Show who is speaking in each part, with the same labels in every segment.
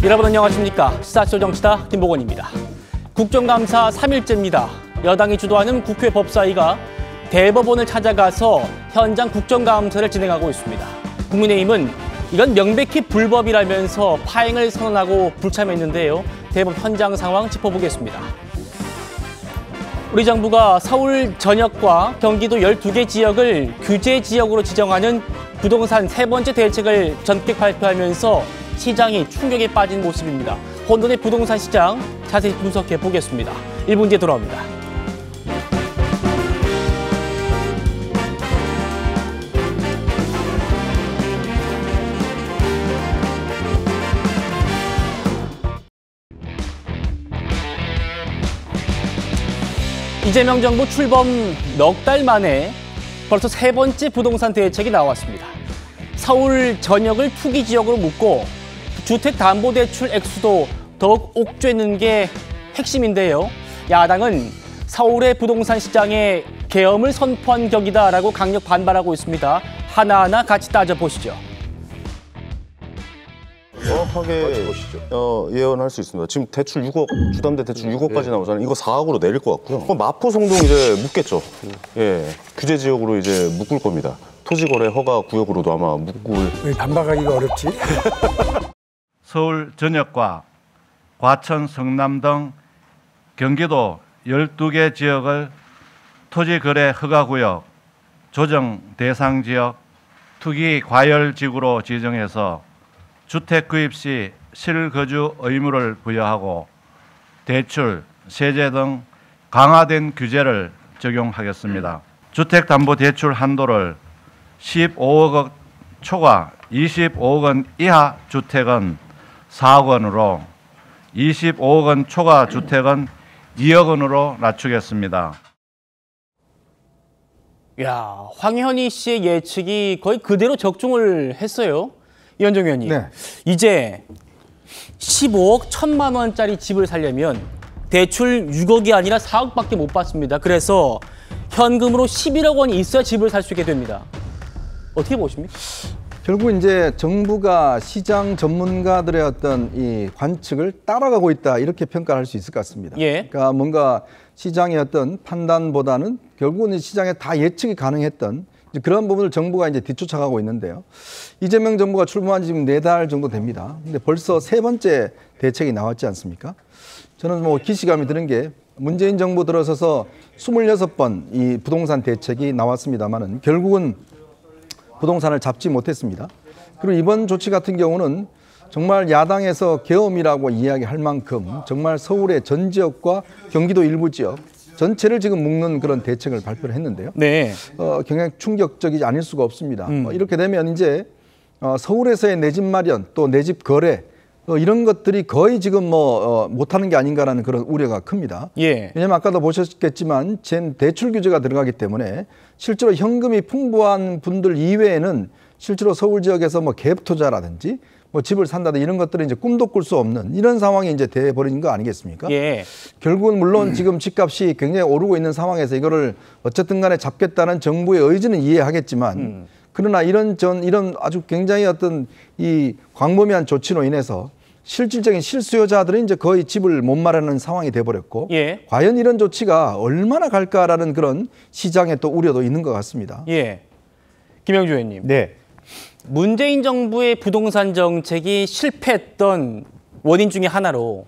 Speaker 1: 여러분 안녕하십니까. 시사쇼 정치다 김보건입니다. 국정감사 3일째입니다. 여당이 주도하는 국회 법사위가 대법원을 찾아가서 현장 국정감사를 진행하고 있습니다. 국민의힘은 이건 명백히 불법이라면서 파행을 선언하고 불참했는데요. 대법 현장 상황 짚어보겠습니다. 우리 정부가 서울 전역과 경기도 12개 지역을 규제 지역으로 지정하는 부동산 세 번째 대책을 전격 발표하면서 시장이 충격에 빠진 모습입니다. 혼돈의 부동산 시장 자세히 분석해 보겠습니다. 1분 뒤에 돌아옵니다. 이재명 정부 출범 넉 달 만에 벌써 세 번째 부동산 대책이 나왔습니다. 서울 전역을 투기 지역으로 묶고 주택담보대출 액수도 더욱 옥죄는 게 핵심인데요. 야당은 서울의 부동산 시장에 계엄을 선포한 격이다라고 강력 반발하고 있습니다. 하나하나 같이 따져보시죠.
Speaker 2: 정확하게 예언할 수 있습니다. 지금 대출 6억, 주담대 대출 6억까지 나오잖아요. 이거 4억으로 내릴 것 같고요. 마포, 성동 이제 묶겠죠. 예, 규제 지역으로 이제 묶을 겁니다. 토지거래 허가 구역으로도 아마 묶을.
Speaker 3: 왜 반박하기가 어렵지?
Speaker 4: 서울 전역과 과천, 성남 등 경기도 12개 지역을 토지거래 허가구역, 조정 대상 지역, 투기 과열지구로 지정해서 주택 구입 시 실거주 의무를 부여하고 대출, 세제 등 강화된 규제를 적용하겠습니다. 주택담보대출 한도를 15억 원 초과 25억 원 이하 주택은 4억 원으로 25억 원 초과 주택은 2억 원으로 낮추겠습니다.
Speaker 1: 야, 황현희 씨의 예측이 거의 그대로 적중을 했어요. 이현정 의원님.
Speaker 3: 네.
Speaker 1: 이제 15억 1,000만 원짜리 집을 살려면 대출 6억이 아니라 4억밖에 못 받습니다. 그래서 현금으로 11억 원이 있어야 집을 살 수 있게 됩니다. 어떻게 보십니까?
Speaker 3: 결국 이제 정부가 시장 전문가들의 어떤 이 관측을 따라가고 있다 이렇게 평가를 할 수 있을 것 같습니다.
Speaker 1: 예.
Speaker 3: 그러니까 뭔가 시장의 어떤 판단보다는 결국은 시장에 다 예측이 가능했던 그런 부분을 정부가 이제 뒤쫓아가고 있는데요. 이재명 정부가 출범한 지 지금 4달 정도 됩니다. 근데 벌써 세 번째 대책이 나왔지 않습니까? 저는 뭐 기시감이 드는 게 문재인 정부 들어서서 26번 이 부동산 대책이 나왔습니다만은 결국은 부동산을 잡지 못했습니다. 그리고 이번 조치 같은 경우는 정말 야당에서 계엄이라고 이야기할 만큼 정말 서울의 전 지역과 경기도 일부 지역 전체를 지금 묶는 그런 대책을 발표를 했는데요.
Speaker 1: 네.
Speaker 3: 굉장히 충격적이지 않을 수가 없습니다. 이렇게 되면 이제 서울에서의 내 집 마련 또 내 집 거래 이런 것들이 거의 지금 못하는 게 아닌가라는 그런 우려가 큽니다.
Speaker 1: 예.
Speaker 3: 왜냐하면 아까도 보셨겠지만 대출 규제가 들어가기 때문에 실제로 현금이 풍부한 분들 이외에는 실제로 서울 지역에서 갭 투자라든지 집을 산다든지 이런 것들은 이제 꿈도 꿀 수 없는 이런 상황이 이제 돼버린 거 아니겠습니까?
Speaker 1: 예.
Speaker 3: 결국은 물론 지금 집값이 굉장히 오르고 있는 상황에서 이거를 어쨌든 간에 잡겠다는 정부의 의지는 이해하겠지만 그러나 이런 아주 굉장히 어떤 이 광범위한 조치로 인해서 실질적인 실수요자들은 이제 거의 집을 못 마련하는 상황이 돼버렸고
Speaker 1: 예.
Speaker 3: 과연 이런 조치가 얼마나 갈까라는 그런 시장의 또 우려도 있는 것 같습니다.
Speaker 1: 예. 김영주 의원님.
Speaker 5: 네.
Speaker 1: 문재인 정부의 부동산 정책이 실패했던 원인 중에 하나로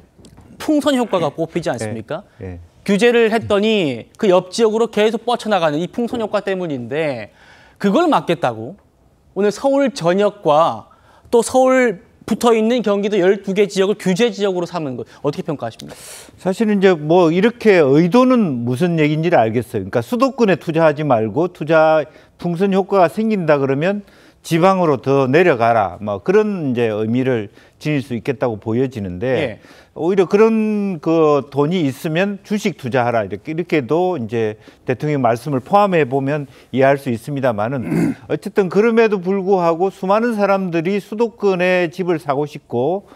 Speaker 1: 풍선 효과가 꼽히지 않습니까?
Speaker 5: 네.
Speaker 1: 규제를 했더니 그 옆 지역으로 계속 뻗쳐나가는 이 풍선 효과 때문인데 그걸 막겠다고 오늘 서울 전역과 또 서울 붙어있는 경기도 12개 지역을 규제 지역으로 삼는 것 어떻게 평가하십니까?
Speaker 5: 사실은 이제 뭐 이렇게 의도는 무슨 얘기인지를 알겠어요. 그러니까 수도권에 투자하지 말고 투자 풍선 효과가 생긴다 그러면 지방으로 더 내려가라. 뭐 그런 이제 의미를 지닐 수 있겠다고 보여지는데
Speaker 1: 예.
Speaker 5: 오히려 그런 그 돈이 있으면 주식 투자하라 이렇게도 이제 대통령 말씀을 포함해 보면 이해할 수 있습니다만은 어쨌든 그럼에도 불구하고 수많은 사람들이 수도권에 집을 사고 싶고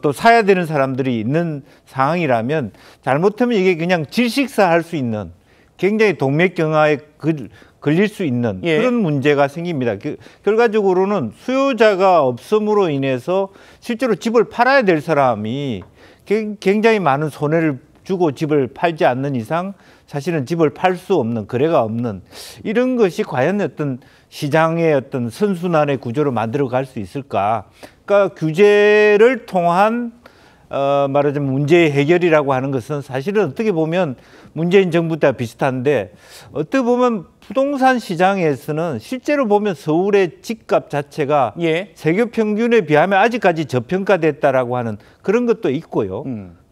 Speaker 5: 또 사야 되는 사람들이 있는 상황이라면 잘못하면 이게 그냥 질식사 할 수 있는 굉장히 동맥경화의 걸릴 수 있는
Speaker 1: 예.
Speaker 5: 그런 문제가 생깁니다. 결과적으로는 수요자가 없음으로 인해서 실제로 집을 팔아야 될 사람이 굉장히 많은 손해를 주고 집을 팔지 않는 이상 사실은 집을 팔 수 없는, 거래가 없는 이런 것이 과연 어떤 시장의 어떤 선순환의 구조를 만들어 갈 수 있을까? 그러니까 규제를 통한 말하자면 문제 해결이라고 하는 것은 사실은 어떻게 보면 문재인 정부 때와 비슷한데, 어떻게 보면 부동산 시장에서는 실제로 보면 서울의 집값 자체가
Speaker 1: 예.
Speaker 5: 세계 평균에 비하면 아직까지 저평가됐다라고 하는 그런 것도 있고요.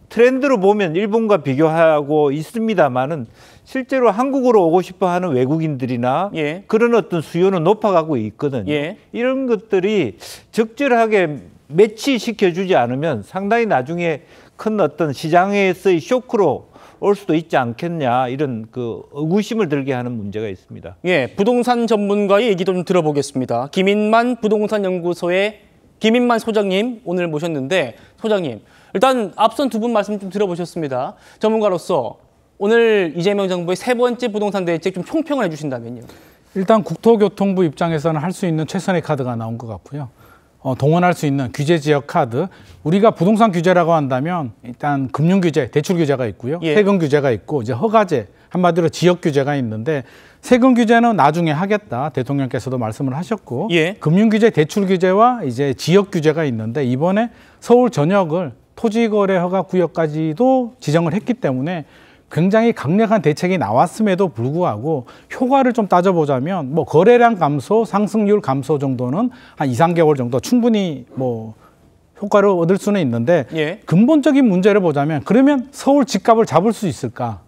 Speaker 5: 트렌드로 보면 일본과 비교하고 있습니다만은 실제로 한국으로 오고 싶어 하는 외국인들이나
Speaker 1: 예.
Speaker 5: 그런 어떤 수요는 높아가고 있거든요.
Speaker 1: 예.
Speaker 5: 이런 것들이 적절하게 매치시켜주지 않으면 상당히 나중에 큰 어떤 시장에서의 쇼크로 올 수도 있지 않겠냐, 이런 그 의구심을 들게 하는 문제가 있습니다.
Speaker 1: 예, 부동산 전문가의 얘기도 좀 들어보겠습니다. 김인만 부동산연구소의 김인만 소장님 오늘 모셨는데, 소장님 일단 앞선 두 분 말씀 좀 들어보셨습니다. 전문가로서 오늘 이재명 정부의 세 번째 부동산 대책 좀 총평을 해주신다면요.
Speaker 6: 일단 국토교통부 입장에서는 할 수 있는 최선의 카드가 나온 것 같고요. 동원할 수 있는 규제 지역 카드. 우리가 부동산 규제라고 한다면 일단 금융 규제, 대출 규제가 있고요.
Speaker 1: 예.
Speaker 6: 세금 규제가 있고 이제 허가제, 한마디로 지역 규제가 있는데, 세금 규제는 나중에 하겠다. 대통령께서도 말씀을 하셨고,
Speaker 1: 예.
Speaker 6: 금융 규제, 대출 규제와 이제 지역 규제가 있는데, 이번에 서울 전역을 토지거래 허가 구역까지도 지정을 했기 때문에 굉장히 강력한 대책이 나왔음에도 불구하고 효과를 좀 따져보자면 뭐 거래량 감소, 상승률 감소 정도는 한 2, 3개월 정도 충분히 뭐 효과를 얻을 수는 있는데,
Speaker 1: 예.
Speaker 6: 근본적인 문제를 보자면 그러면 서울 집값을 잡을 수 있을까?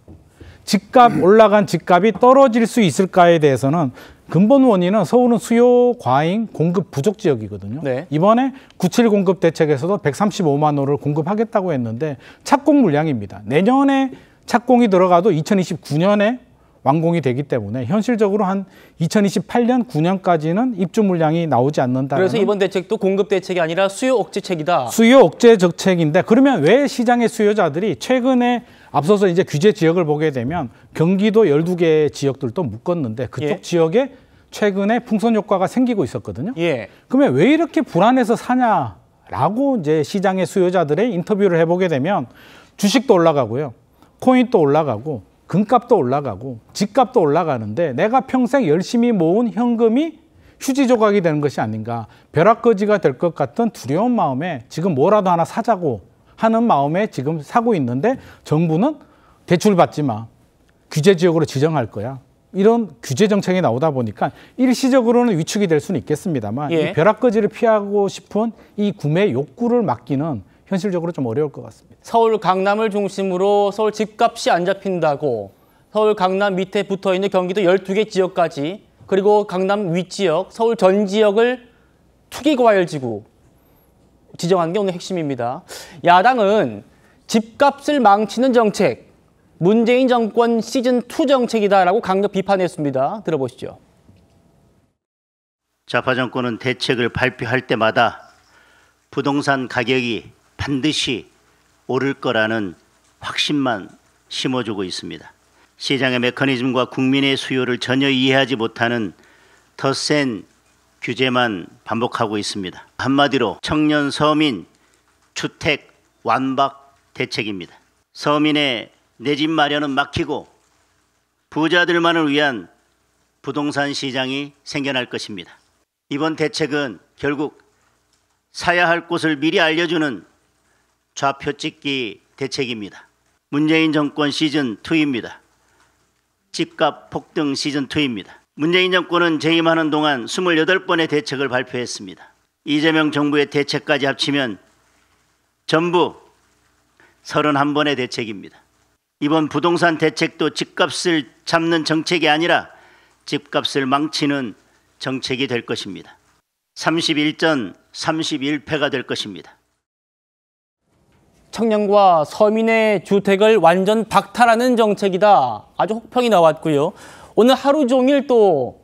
Speaker 6: 집값 올라간 집값이 떨어질 수 있을까에 대해서는 근본 원인은 서울은 수요 과잉, 공급 부족 지역이거든요.
Speaker 1: 네.
Speaker 6: 이번에 97 공급 대책에서도 135만 호를 공급하겠다고 했는데 착공 물량입니다. 내년에 착공이 들어가도 2029년에 완공이 되기 때문에 현실적으로 한 2028년, 9년까지는 입주 물량이 나오지 않는다.
Speaker 1: 그래서 이번 대책도 공급 대책이 아니라 수요 억제책이다.
Speaker 6: 수요 억제 정책인데, 그러면 왜 시장의 수요자들이 최근에 앞서서 이제 규제 지역을 보게 되면 경기도 12개 지역들도 묶었는데 그쪽
Speaker 1: 예.
Speaker 6: 지역에 최근에 풍선 효과가 생기고 있었거든요.
Speaker 1: 예.
Speaker 6: 그러면 왜 이렇게 불안해서 사냐라고 이제 시장의 수요자들의 인터뷰를 해보게 되면 주식도 올라가고요. 코인도 올라가고 금값도 올라가고 집값도 올라가는데 내가 평생 열심히 모은 현금이 휴지 조각이 되는 것이 아닌가, 벼락거지가 될 것 같은 두려운 마음에 지금 뭐라도 하나 사자고 하는 마음에 지금 사고 있는데, 정부는 대출 받지 마, 규제 지역으로 지정할 거야, 이런 규제 정책이 나오다 보니까 일시적으로는 위축이 될 수는 있겠습니다만
Speaker 1: 예.
Speaker 6: 이 벼락거지를 피하고 싶은 이 구매 욕구를 막기는 현실적으로 좀 어려울 것 같습니다.
Speaker 1: 서울 강남을 중심으로 서울 집값이 안 잡힌다고 서울 강남 밑에 붙어있는 경기도 12개 지역까지, 그리고 강남 윗지역, 서울 전 지역을 투기과열지구 지정한 게 오늘 핵심입니다. 야당은 집값을 망치는 정책, 문재인 정권 시즌2 정책이다라고 강력 비판했습니다. 들어보시죠.
Speaker 7: 좌파 정권은 대책을 발표할 때마다 부동산 가격이 반드시 오를 거라는 확신만 심어주고 있습니다. 시장의 메커니즘과 국민의 수요를 전혀 이해하지 못하는 더 센 규제만 반복하고 있습니다. 한마디로 청년 서민 주택 완박 대책입니다. 서민의 내 집 마련은 막히고 부자들만을 위한 부동산 시장이 생겨날 것입니다. 이번 대책은 결국 사야 할 곳을 미리 알려주는 좌표 찍기 대책입니다. 문재인 정권 시즌2입니다. 집값 폭등 시즌2입니다. 문재인 정권은 재임하는 동안 28번의 대책을 발표했습니다. 이재명 정부의 대책까지 합치면 전부 31번의 대책입니다. 이번 부동산 대책도 집값을 잡는 정책이 아니라 집값을 망치는 정책이 될 것입니다. 31전 31패가 될 것입니다.
Speaker 1: 청년과 서민의 주택을 완전 박탈하는 정책이다. 아주 혹평이 나왔고요. 오늘 하루 종일 또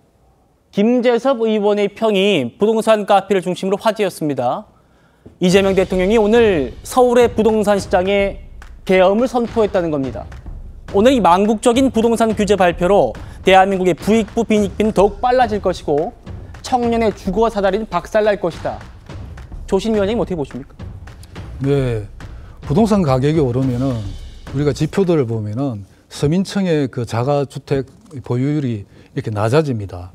Speaker 1: 김재섭 의원의 평이 부동산 카페를 중심으로 화제였습니다. 이재명 대통령이 오늘 서울의 부동산 시장에 계엄을 선포했다는 겁니다. 오늘 이 망국적인 부동산 규제 발표로 대한민국의 부익부 빈익빈 더욱 빨라질 것이고 청년의 주거 사다리는 박살날 것이다. 조신 위원장님 어떻게 보십니까?
Speaker 8: 네, 부동산 가격이 오르면은 우리가 지표들을 보면은 서민층의 그 자가주택 보유율이 이렇게 낮아집니다.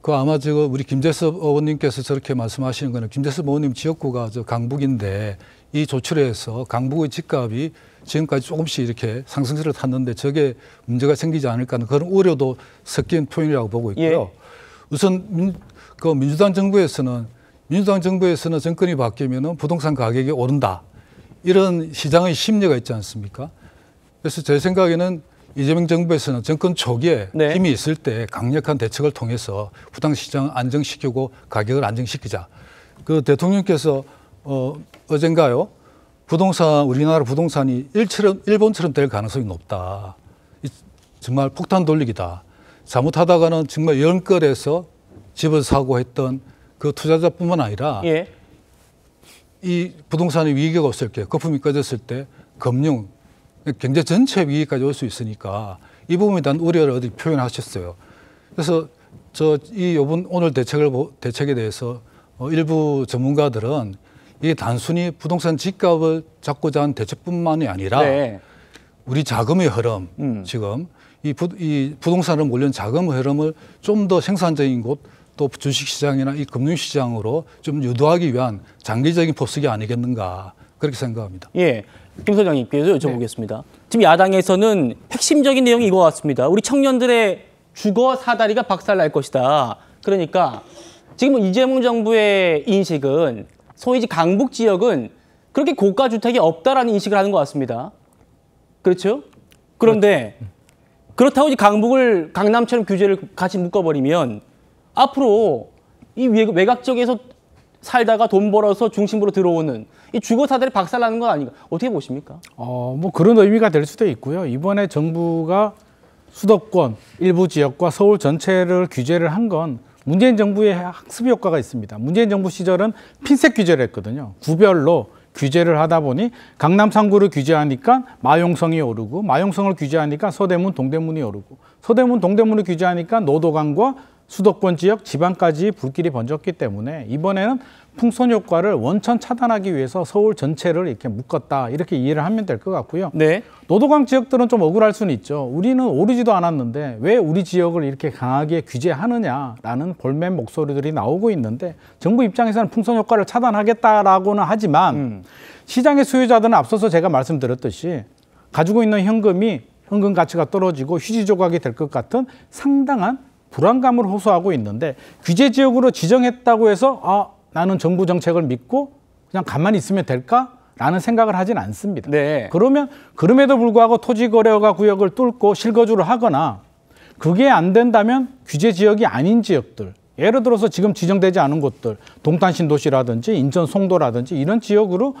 Speaker 8: 그 아마 지금 우리 김재섭 의원님께서 저렇게 말씀하시는 거는 김재섭 의원님 지역구가 저 강북인데 이 조치를 해서 강북의 집값이 지금까지 조금씩 이렇게 상승세를 탔는데 저게 문제가 생기지 않을까 하는 그런 우려도 섞인 표현이라고 보고 있고요.
Speaker 1: 예.
Speaker 8: 우선 민주당 정부에서는 정권이 바뀌면은 부동산 가격이 오른다. 이런 시장의 심리가 있지 않습니까? 그래서 제 생각에는 이재명 정부에서는 정권 초기에
Speaker 1: 네.
Speaker 8: 힘이 있을 때 강력한 대책을 통해서 부동시장을 안정시키고 가격을 안정시키자. 그 대통령께서 어젠가요? 우리나라 부동산이 일본처럼 될 가능성이 높다. 정말 폭탄 돌리기다. 잘못하다가는 정말 영끌에서 집을 사고 했던 그 투자자뿐만 아니라
Speaker 1: 예.
Speaker 8: 이 부동산의 위기가 없을 때, 거품이 꺼졌을 때 금융, 경제 전체 위기까지 올 수 있으니까 이 부분에 대한 우려를 어디 표현하셨어요. 그래서 이번 오늘 대책에 대해서 일부 전문가들은 이게 단순히 부동산 집값을 잡고자 한 대책뿐만이 아니라
Speaker 1: 네.
Speaker 8: 우리 자금의 흐름, 지금 이 부동산으로 몰린 자금의 흐름을 좀 더 생산적인 곳, 또 주식시장이나 이 금융시장으로 좀 유도하기 위한 장기적인 포석이 아니겠는가 그렇게 생각합니다.
Speaker 1: 예, 김 소장님께서 여쭤보겠습니다. 지금 야당에서는 핵심적인 내용이 이거 같습니다. 우리 청년들의 주거 사다리가 박살날 것이다. 그러니까 지금 이재명 정부의 인식은 소위 강북 지역은 그렇게 고가 주택이 없다라는 인식을 하는 것 같습니다. 그렇죠? 그런데 그렇다고 이제 강북을 강남처럼 규제를 같이 묶어버리면 앞으로 이 외곽 지역에서 살다가 돈 벌어서 중심부로 들어오는 이 주거 사다리 박살나는 거 아닌가? 어떻게 보십니까?
Speaker 6: 뭐 그런 의미가 될 수도 있고요. 이번에 정부가 수도권 일부 지역과 서울 전체를 규제를 한 건 문재인 정부의 학습 효과가 있습니다. 문재인 정부 시절은 핀셋 규제를 했거든요. 구별로 규제를 하다 보니 강남 3구를 규제하니까 마용성이 오르고 마용성을 규제하니까 서대문, 동대문이 오르고 서대문, 동대문을 규제하니까 노도강과 수도권 지역, 지방까지 불길이 번졌기 때문에 이번에는 풍선 효과를 원천 차단하기 위해서 서울 전체를 이렇게 묶었다 이렇게 이해를 하면 될 것 같고요.
Speaker 1: 네.
Speaker 6: 노도강 지역들은 좀 억울할 수는 있죠. 우리는 오르지도 않았는데 왜 우리 지역을 이렇게 강하게 규제하느냐라는 볼멘 목소리들이 나오고 있는데 정부 입장에서는 풍선 효과를 차단하겠다라고는 하지만 시장의 수요자들은 앞서서 제가 말씀드렸듯이 가지고 있는 현금 가치가 떨어지고 휴지 조각이 될 것 같은 상당한 불안감을 호소하고 있는데 규제 지역으로 지정했다고 해서 나는 정부 정책을 믿고 그냥 가만히 있으면 될까라는 생각을 하진 않습니다.
Speaker 1: 네.
Speaker 6: 그러면 그럼에도 불구하고 토지거래허가 구역을 뚫고 실거주를 하거나 그게 안 된다면 규제 지역이 아닌 지역들 예를 들어서 지금 지정되지 않은 곳들 동탄신도시라든지 인천 송도라든지 이런 지역으로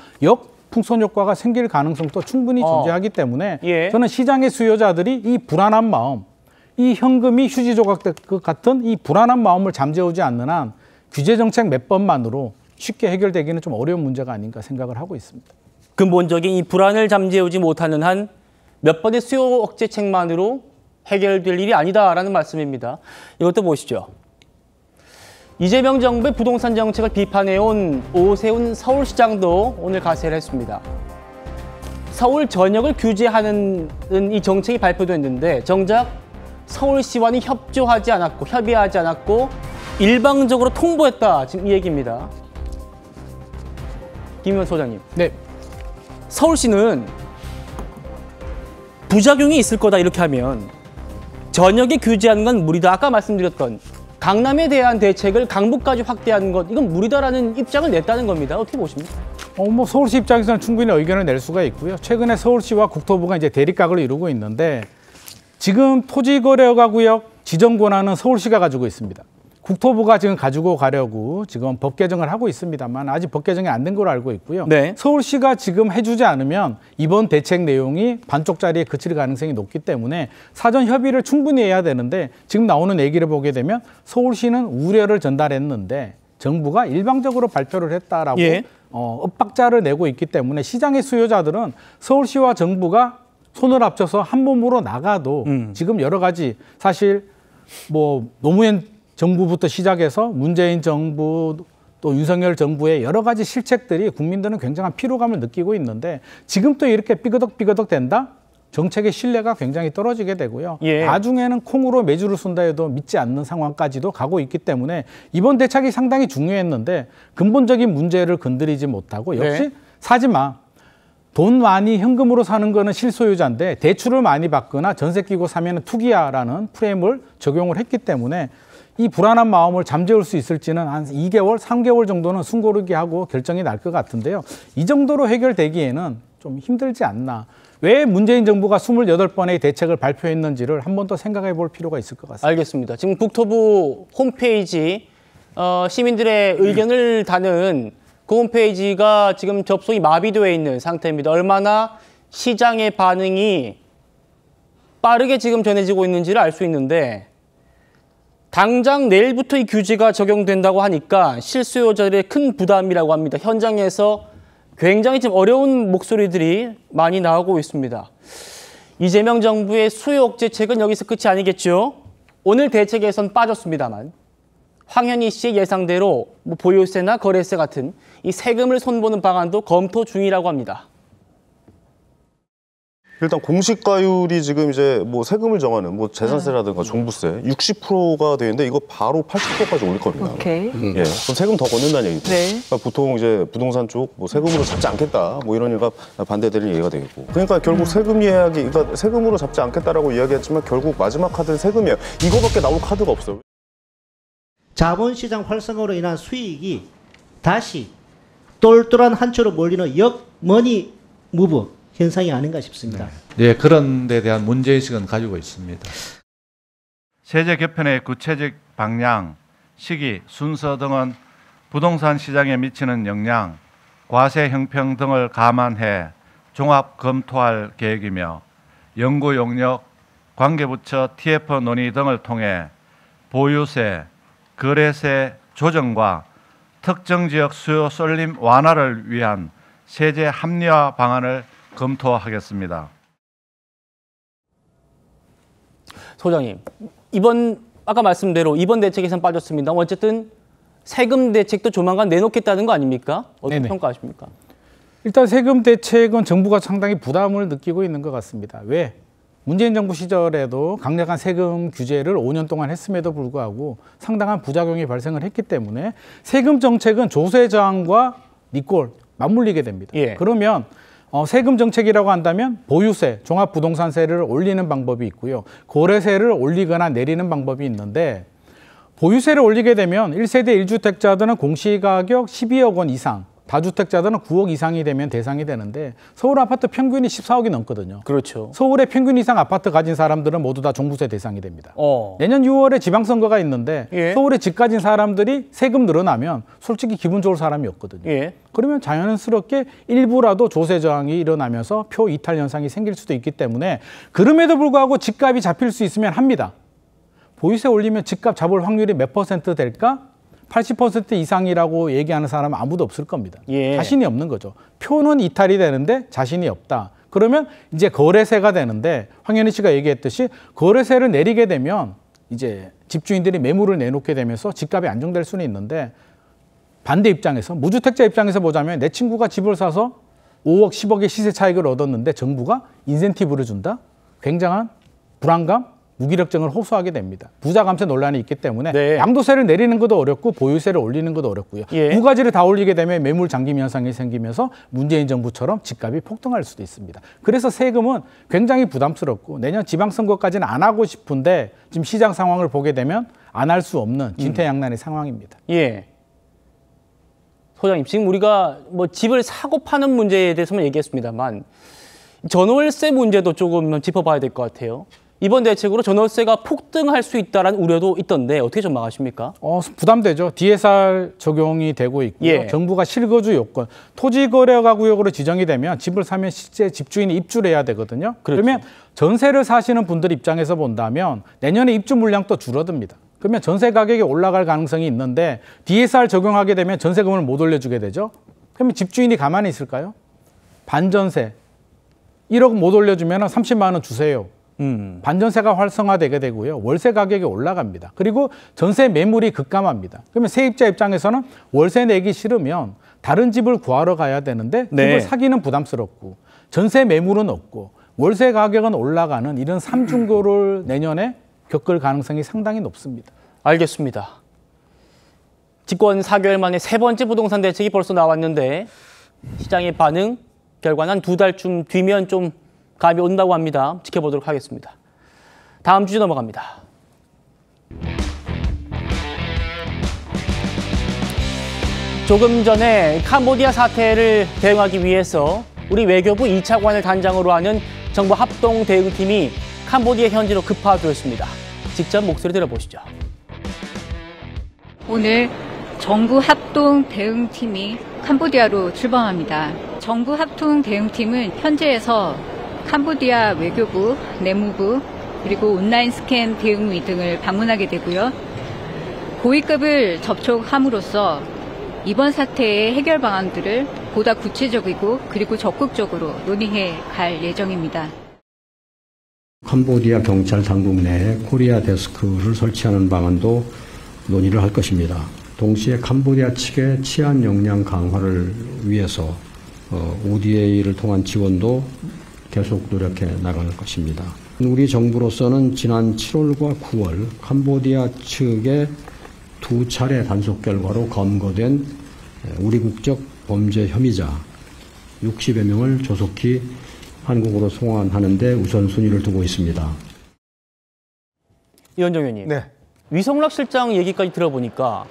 Speaker 6: 풍선 효과가 생길 가능성도 충분히 존재하기 때문에
Speaker 1: 예.
Speaker 6: 저는 시장의 수요자들이 이 불안한 마음 이 현금이 휴지 조각될 것 같은 이 불안한 마음을 잠재우지 않는 한 규제 정책 몇 번만으로 쉽게 해결되기는 좀 어려운 문제가 아닌가 생각을 하고 있습니다.
Speaker 1: 근본적인 이 불안을 잠재우지 못하는 한 몇 번의 수요 억제책만으로 해결될 일이 아니다라는 말씀입니다. 이것도 보시죠. 이재명 정부의 부동산 정책을 비판해온 오세훈 서울시장도 오늘 가세를 했습니다. 서울 전역을 규제하는 이 정책이 발표됐는데 정작 서울시와는 협의하지 않았고 일방적으로 통보했다. 지금 이 얘기입니다. 김의원 소장님.
Speaker 6: 네.
Speaker 1: 서울시는 부작용이 있을 거다 이렇게 하면 전역에 규제하는 건 무리다. 아까 말씀드렸던 강남에 대한 대책을 강북까지 확대하는 것 이건 무리다라는 입장을 냈다는 겁니다. 어떻게 보십니까?
Speaker 6: 서울시 입장에서는 충분히 의견을 낼 수가 있고요. 최근에 서울시와 국토부가 이제 대립각을 이루고 있는데 지금 토지거래허가 구역 지정 권한은 서울시가 가지고 있습니다. 국토부가 지금 가지고 가려고 지금 법 개정을 하고 있습니다만 아직 법 개정이 안 된 걸로 알고 있고요.
Speaker 1: 네.
Speaker 6: 서울시가 지금 해주지 않으면 이번 대책 내용이 반쪽짜리에 그칠 가능성이 높기 때문에 사전 협의를 충분히 해야 되는데 지금 나오는 얘기를 보게 되면 서울시는 우려를 전달했는데 정부가 일방적으로 발표를 했다라고
Speaker 1: 예.
Speaker 6: 엇박자를 내고 있기 때문에 시장의 수요자들은 서울시와 정부가 손을 합쳐서 한 몸으로 나가도 지금 여러 가지 사실 뭐 노무현 정부부터 시작해서 문재인 정부 또 윤석열 정부의 여러 가지 실책들이 국민들은 굉장한 피로감을 느끼고 있는데 지금 또 이렇게 삐그덕삐그덕 된다? 정책의 신뢰가 굉장히 떨어지게 되고요.
Speaker 1: 예.
Speaker 6: 나중에는 콩으로 매주를 쏜다 해도 믿지 않는 상황까지도 가고 있기 때문에 이번 대책이 상당히 중요했는데 근본적인 문제를 건드리지 못하고 역시
Speaker 1: 네.
Speaker 6: 사지 마. 돈 많이 현금으로 사는 거는 실소유자인데 대출을 많이 받거나 전세 끼고 사면 투기야라는 프레임을 적용을 했기 때문에 이 불안한 마음을 잠재울 수 있을지는 한 2개월, 3개월 정도는 숨고르기 하고 결정이 날 것 같은데요. 이 정도로 해결되기에는 좀 힘들지 않나. 왜 문재인 정부가 28번의 대책을 발표했는지를 한 번 더 생각해 볼 필요가 있을 것 같습니다.
Speaker 1: 알겠습니다. 지금 국토부 홈페이지 시민들의 의견을 다는 그 홈페이지가 지금 접속이 마비되어 있는 상태입니다. 얼마나 시장의 반응이 빠르게 지금 전해지고 있는지를 알 수 있는데 당장 내일부터 이 규제가 적용된다고 하니까 실수요자들의 큰 부담이라고 합니다. 현장에서 굉장히 좀 어려운 목소리들이 많이 나오고 있습니다. 이재명 정부의 수요 억제책은 여기서 끝이 아니겠죠? 오늘 대책에선 빠졌습니다만 황현희 씨의 예상대로 뭐 보유세나 거래세 같은 이 세금을 손보는 방안도 검토 중이라고 합니다.
Speaker 2: 일단 공시가율이 지금 이제 뭐 세금을 정하는 뭐 재산세라든가 종부세 60%가 되는데 이거 바로 80%까지 올릴 겁니다.
Speaker 9: 오케이.
Speaker 2: 예, 그럼 세금 더 걷는다는 얘기죠.
Speaker 9: 네.
Speaker 2: 그러니까 보통 이제 부동산 쪽 뭐 세금으로 잡지 않겠다 뭐 이런 얘기가 반대되는 얘기가 되겠고. 그러니까 결국 세금 이야기, 그러니까 세금으로 잡지 않겠다라고 이야기했지만 결국 마지막 카드는 세금이에요. 이거밖에 나올 카드가 없어요.
Speaker 10: 자본시장 활성화로 인한 수익이 다시 똘똘한 한초로 몰리는 역머니 무브 현상이 아닌가 싶습니다.
Speaker 11: 네, 그런 데 대한 문제의식은 가지고 있습니다.
Speaker 4: 세제 개편의 구체적 방향, 시기, 순서 등은 부동산 시장에 미치는 영향, 과세 형평 등을 감안해 종합 검토할 계획이며 연구 용역, 관계부처 TF 논의 등을 통해 보유세, 거래세 조정과 특정 지역 수요 쏠림 완화를 위한 세제 합리화 방안을 검토하겠습니다.
Speaker 1: 소장님, 아까 말씀대로 이번 대책에선 빠졌습니다. 어쨌든 세금 대책도 조만간 내놓겠다는 거 아닙니까? 어떻게
Speaker 6: 네네.
Speaker 1: 평가하십니까?
Speaker 6: 일단 세금 대책은 정부가 상당히 부담을 느끼고 있는 것 같습니다. 왜? 문재인 정부 시절에도 강력한 세금 규제를 5년 동안 했음에도 불구하고 상당한 부작용이 발생을 했기 때문에 세금 정책은 조세 저항과 니꼴 맞물리게 됩니다.
Speaker 1: 예.
Speaker 6: 그러면 세금 정책이라고 한다면 보유세, 종합부동산세를 올리는 방법이 있고요. 거래세를 올리거나 내리는 방법이 있는데 보유세를 올리게 되면 1세대 1주택자들은 공시가격 12억 원 이상, 다주택자들은 9억 이상이 되면 대상이 되는데 서울 아파트 평균이 14억이 넘거든요.
Speaker 1: 그렇죠.
Speaker 6: 서울의 평균 이상 아파트 가진 사람들은 모두 다 종부세 대상이 됩니다. 내년 6월에 지방선거가 있는데
Speaker 1: 예.
Speaker 6: 서울에 집 가진 사람들이 세금 늘어나면 솔직히 기분 좋을 사람이 없거든요.
Speaker 1: 예.
Speaker 6: 그러면 자연스럽게 일부라도 조세 저항이 일어나면서 표 이탈 현상이 생길 수도 있기 때문에 그럼에도 불구하고 집값이 잡힐 수 있으면 합니다. 보유세 올리면 집값 잡을 확률이 몇 % 될까? 80% 이상이라고 얘기하는 사람은 아무도 없을 겁니다.
Speaker 1: 예.
Speaker 6: 자신이 없는 거죠. 표는 이탈이 되는데 자신이 없다. 그러면 이제 거래세가 되는데 황현희 씨가 얘기했듯이 거래세를 내리게 되면 이제 집주인들이 매물을 내놓게 되면서 집값이 안정될 수는 있는데 반대 입장에서 무주택자 입장에서 보자면 내 친구가 집을 사서 5억, 10억의 시세 차익을 얻었는데 정부가 인센티브를 준다? 굉장한 불안감, 무기력증을 호소하게 됩니다. 부자 감세 논란이 있기 때문에
Speaker 1: 네.
Speaker 6: 양도세를 내리는 것도 어렵고 보유세를 올리는 것도 어렵고요.
Speaker 1: 예.
Speaker 6: 두 가지를 다 올리게 되면 매물 잠김 현상이 생기면서 문재인 정부처럼 집값이 폭등할 수도 있습니다. 그래서 세금은 굉장히 부담스럽고 내년 지방선거까지는 안 하고 싶은데 지금 시장 상황을 보게 되면 안 할 수 없는 진퇴양난의 상황입니다.
Speaker 1: 예. 소장님, 지금 우리가 뭐 집을 사고 파는 문제에 대해서만 얘기했습니다만 전월세 문제도 조금 짚어봐야 될 것 같아요. 이번 대책으로 전월세가 폭등할 수 있다는 우려도 있던데 어떻게 전망하십니까?
Speaker 6: 부담되죠. DSR 적용이 되고 있고요.
Speaker 1: 예.
Speaker 6: 정부가 실거주 요건, 토지거래가 구역으로 지정이 되면 집을 사면 실제 집주인이 입주를 해야 되거든요.
Speaker 1: 그렇죠.
Speaker 6: 그러면 전세를 사시는 분들 입장에서 본다면 내년에 입주 물량도 줄어듭니다. 그러면 전세 가격이 올라갈 가능성이 있는데 DSR 적용하게 되면 전세금을 못 올려주게 되죠. 그러면 집주인이 가만히 있을까요? 반전세, 1억 못 올려주면 30만 원 주세요. 반전세가 활성화되게 되고요. 월세 가격이 올라갑니다. 그리고 전세 매물이 급감합니다. 그러면 세입자 입장에서는 월세 내기 싫으면 다른 집을 구하러 가야 되는데 집을 사기는 부담스럽고 전세 매물은 없고 월세 가격은 올라가는 이런 삼중고를 내년에 겪을 가능성이 상당히 높습니다.
Speaker 1: 알겠습니다. 집권 4개월 만에 세 번째 부동산 대책이 벌써 나왔는데 시장의 반응, 결과는 한 2달쯤 뒤면 좀 감이 온다고 합니다. 지켜보도록 하겠습니다. 다음 주제 넘어갑니다. 조금 전에 캄보디아 사태를 대응하기 위해서 우리 외교부 2차관을 단장으로 하는 정부 합동 대응팀이 캄보디아 현지로 급파되었습니다. 직접 목소리 들어보시죠.
Speaker 9: 오늘 정부 합동 대응팀이 캄보디아로 출범합니다. 정부 합동 대응팀은 현지에서 캄보디아 외교부, 내무부, 그리고 온라인 스캔 대응위 등을 방문하게 되고요. 고위급을 접촉함으로써 이번 사태의 해결 방안들을 보다 구체적이고 그리고 적극적으로 논의해 갈 예정입니다.
Speaker 12: 캄보디아 경찰 당국 내에 코리아 데스크를 설치하는 방안도 논의를 할 것입니다. 동시에 캄보디아 측의 치안 역량 강화를 위해서 ODA를 통한 지원도 계속 노력해 나갈 것입니다. 우리 정부로서는 지난 7월과 9월 캄보디아 측의 2차례 단속 결과로 검거된 우리 국적 범죄 혐의자 60여 명을 조속히 한국으로 송환하는 데 우선순위를 두고 있습니다.
Speaker 1: 이현정 의원님,
Speaker 3: 네.
Speaker 1: 위성락 실장 얘기까지 들어보니까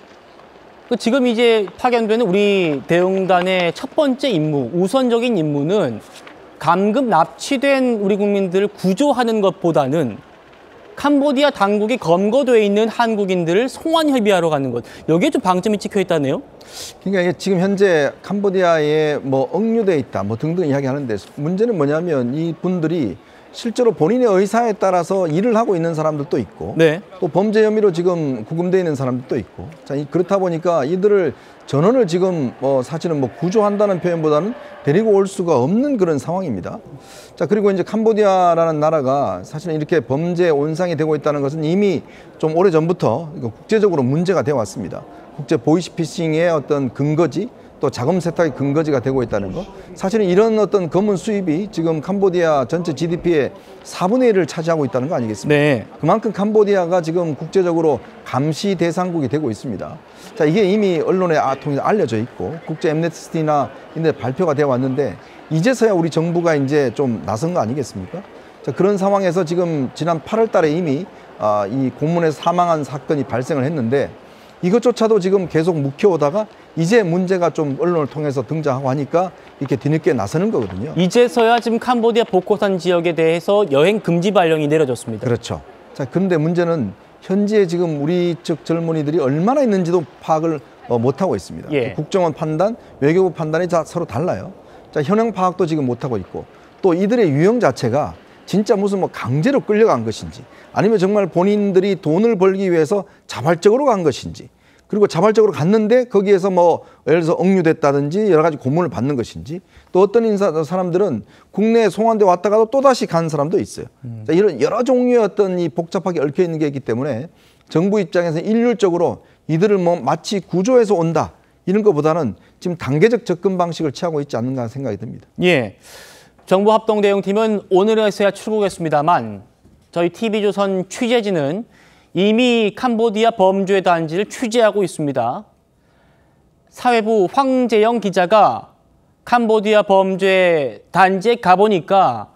Speaker 1: 지금 이제 파견되는 우리 대응단의 첫 번째 임무, 우선적인 임무는 감금 납치된 우리 국민들을 구조하는 것보다는 캄보디아 당국이 검거되어 있는 한국인들을 송환 협의하러 가는 것, 여기에 좀 방점이 찍혀 있다네요.
Speaker 3: 그러니까 이게 지금 현재 캄보디아에 뭐 억류돼 있다, 뭐 등등 이야기하는데 문제는 뭐냐면 이 분들이 실제로 본인의 의사에 따라서 일을 하고 있는 사람들도 있고 또 범죄 혐의로 지금 구금되어 있는 사람들도 있고 자, 그렇다 보니까 이들을 전원을 지금 사실은 뭐 구조한다는 표현보다는 데리고 올 수가 없는 그런 상황입니다. 자, 그리고 이제 캄보디아라는 나라가 사실은 이렇게 범죄 온상이 되고 있다는 것은 이미 좀 오래전부터 국제적으로 문제가 되어 왔습니다. 국제 보이스피싱의 어떤 근거지 또 자금 세탁의 근거지가 되고 있다는 거. 사실은 이런 어떤 검은 수입이 지금 캄보디아 전체 GDP의 4분의 1을 차지하고 있다는 거 아니겠습니까?
Speaker 1: 네.
Speaker 3: 그만큼 캄보디아가 지금 국제적으로 감시 대상국이 되고 있습니다. 자, 이게 이미 언론에 통해서 알려져 있고 국제 엠네스티나 이런 데 발표가 되어 왔는데 이제서야 우리 정부가 이제 좀 나선 거 아니겠습니까? 자, 그런 상황에서 지금 지난 8월 달에 이미 이 공문에서 사망한 사건이 발생을 했는데 이것조차도 지금 계속 묵혀오다가 이제 문제가 좀 언론을 통해서 등장하고 하니까 이렇게 뒤늦게 나서는 거거든요.
Speaker 1: 이제서야 지금 캄보디아 보코산 지역에 대해서 여행 금지 발령이 내려졌습니다.
Speaker 3: 그렇죠. 자, 그런데 문제는 현지에 지금 우리 측 젊은이들이 얼마나 있는지도 파악을 못하고 있습니다. 국정원 판단, 외교부 판단이 서로 달라요. 자, 현황 파악도 지금 못하고 있고 또 이들의 유형 자체가 진짜 무슨 뭐 강제로 끌려간 것인지 아니면 정말 본인들이 돈을 벌기 위해서 자발적으로 간 것인지 그리고 자발적으로 갔는데 거기에서 뭐 예를 들어서 억류됐다든지 여러 가지 고문을 받는 것인지 또 어떤 사람들은 국내에 송환돼 왔다가도 또다시 간 사람도 있어요. 자, 이런 여러 종류의 어떤 이 복잡하게 얽혀 있는 게 있기 때문에 정부 입장에서 일률적으로 이들을 뭐 마치 구조해서 온다 이런 것보다는 지금 단계적 접근 방식을 취하고 있지 않는가 생각이 듭니다.
Speaker 1: 예. 정부 합동 대응팀은 오늘에서야 출국했습니다만 저희 TV조선 취재진은 이미 캄보디아 범죄 단지를 취재하고 있습니다. 사회부 황재영 기자가 캄보디아 범죄 단지에 가보니까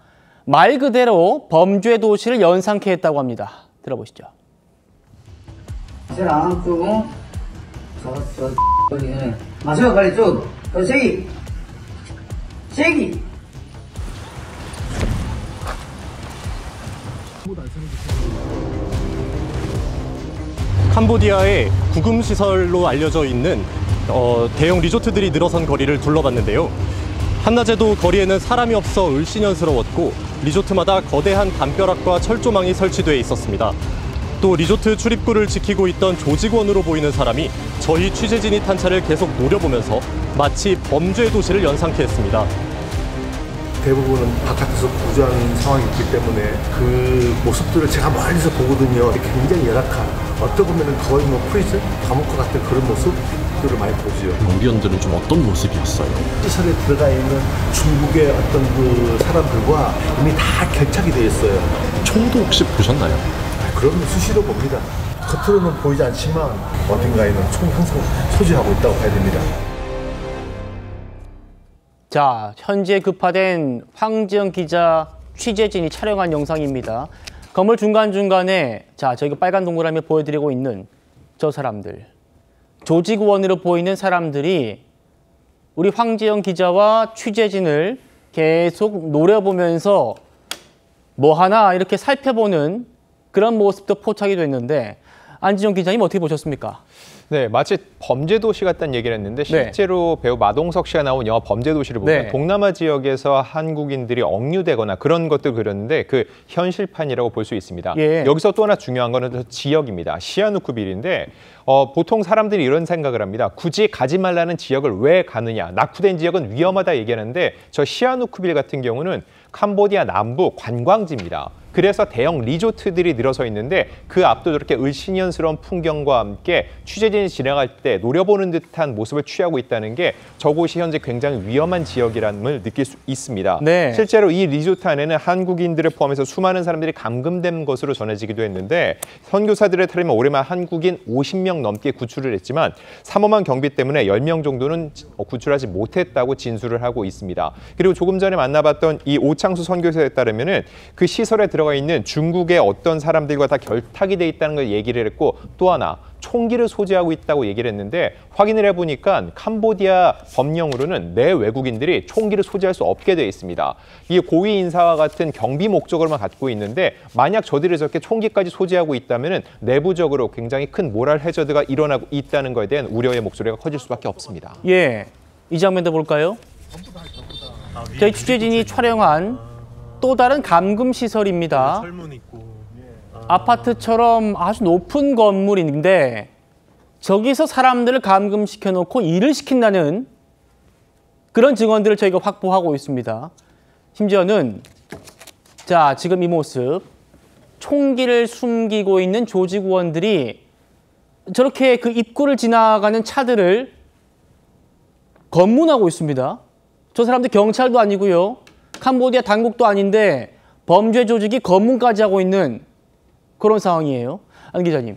Speaker 1: 말 그대로 범죄 도시를 연상케 했다고 합니다. 들어보시죠.
Speaker 13: 마지막 빨리 쭉 더 세기 세기
Speaker 14: 캄보디아의 구금시설로 알려져 있는 대형 리조트들이 늘어선 거리를 둘러봤는데요. 한낮에도 거리에는 사람이 없어 을씨년스러웠고 리조트마다 거대한 담벼락과 철조망이 설치돼 있었습니다. 또 리조트 출입구를 지키고 있던 조직원으로 보이는 사람이 저희 취재진이 탄 차를 계속 노려보면서 마치 범죄 도시를 연상케 했습니다.
Speaker 15: 대부분은 바깥에서 구조하는 상황이 있기 때문에 그 모습들을 제가 멀리서 보거든요. 굉장히 열악한, 어떻게 보면 거의 뭐 프리즌, 감옥과 같은 그런 모습들을 많이 보죠.
Speaker 14: 경비원들은 좀 어떤 모습이었어요?
Speaker 15: 시설에 들어가 있는 중국의 어떤 그 사람들과 이미 다 결착이 되어 있어요.
Speaker 14: 총도 혹시 보셨나요?
Speaker 15: 그런 수시로 봅니다. 겉으로는 보이지 않지만 어딘가에는 총 항상 소지하고 있다고 봐야 됩니다.
Speaker 1: 자, 현재 급파된 황지영 기자 취재진이 촬영한 영상입니다. 건물 중간중간에 자, 저희가 빨간 동그라미 보여드리고 있는 저 사람들. 조직원으로 보이는 사람들이 우리 황지영 기자와 취재진을 계속 노려보면서 뭐 하나 이렇게 살펴보는 그런 모습도 포착이 됐는데 안진영 기자님 어떻게 보셨습니까?
Speaker 16: 네, 마치 범죄도시 같다는 얘기를 했는데 실제로 배우 마동석 씨가 나온 영화 범죄도시를 보면 동남아 지역에서 한국인들이 억류되거나 그런 것들 그렸는데 그 현실판이라고 볼 수 있습니다. 여기서 또 하나 중요한 거는 지역입니다. 시아누쿠빌인데 보통 사람들이 이런 생각을 합니다. 굳이 가지 말라는 지역을 왜 가느냐. 낙후된 지역은 위험하다 얘기하는데 저 시아누쿠빌 같은 경우는 캄보디아 남부 관광지입니다. 그래서 대형 리조트들이 늘어서 있는데 그 앞도 저렇게 을씨년스러운 풍경과 함께 취재진이 지나갈 때 노려보는 듯한 모습을 취하고 있다는 게 저곳이 현재 굉장히 위험한 지역이라는 걸 느낄 수 있습니다. 실제로 이 리조트 안에는 한국인들을 포함해서 수많은 사람들이 감금된 것으로 전해지기도 했는데 선교사들에 따르면 올해만 한국인 50명 넘게 구출을 했지만 삼엄한 경비 때문에 10명 정도는 구출하지 못했다고 진술을 하고 있습니다. 그리고 조금 전에 만나봤던 이 오창수 선교사에 따르면은 그 시설에 들어가 있는 중국의 어떤 사람들과 다 결탁이 돼 있다는 걸 얘기를 했고 또 하나 총기를 소지하고 있다고 얘기를 했는데 확인을 해보니까 캄보디아 법령으로는 내 외국인들이 총기를 소지할 수 없게 되어 있습니다. 이 고위 인사와 같은 경비 목적으로만 갖고 있는데 만약 저들이 저렇게 총기까지 소지하고 있다면 내부적으로 굉장히 큰 모랄 해저드가 일어나고 있다는 것에 대한 우려의 목소리가 커질 수밖에 없습니다.
Speaker 1: 예, 이 장면도 볼까요? 저희 취재진이 촬영한 또 다른 감금 시설입니다. 아파트처럼 아주 높은 건물인데 저기서 사람들을 감금시켜 놓고 일을 시킨다는 그런 증언들을 저희가 확보하고 있습니다. 심지어는 자, 지금 이 모습 총기를 숨기고 있는 조직원들이 저렇게 그 입구를 지나가는 차들을 검문하고 있습니다. 저 사람들 경찰도 아니고요. 캄보디아 당국도 아닌데 범죄 조직이 검문까지 하고 있는 그런 상황이에요. 안 기자님,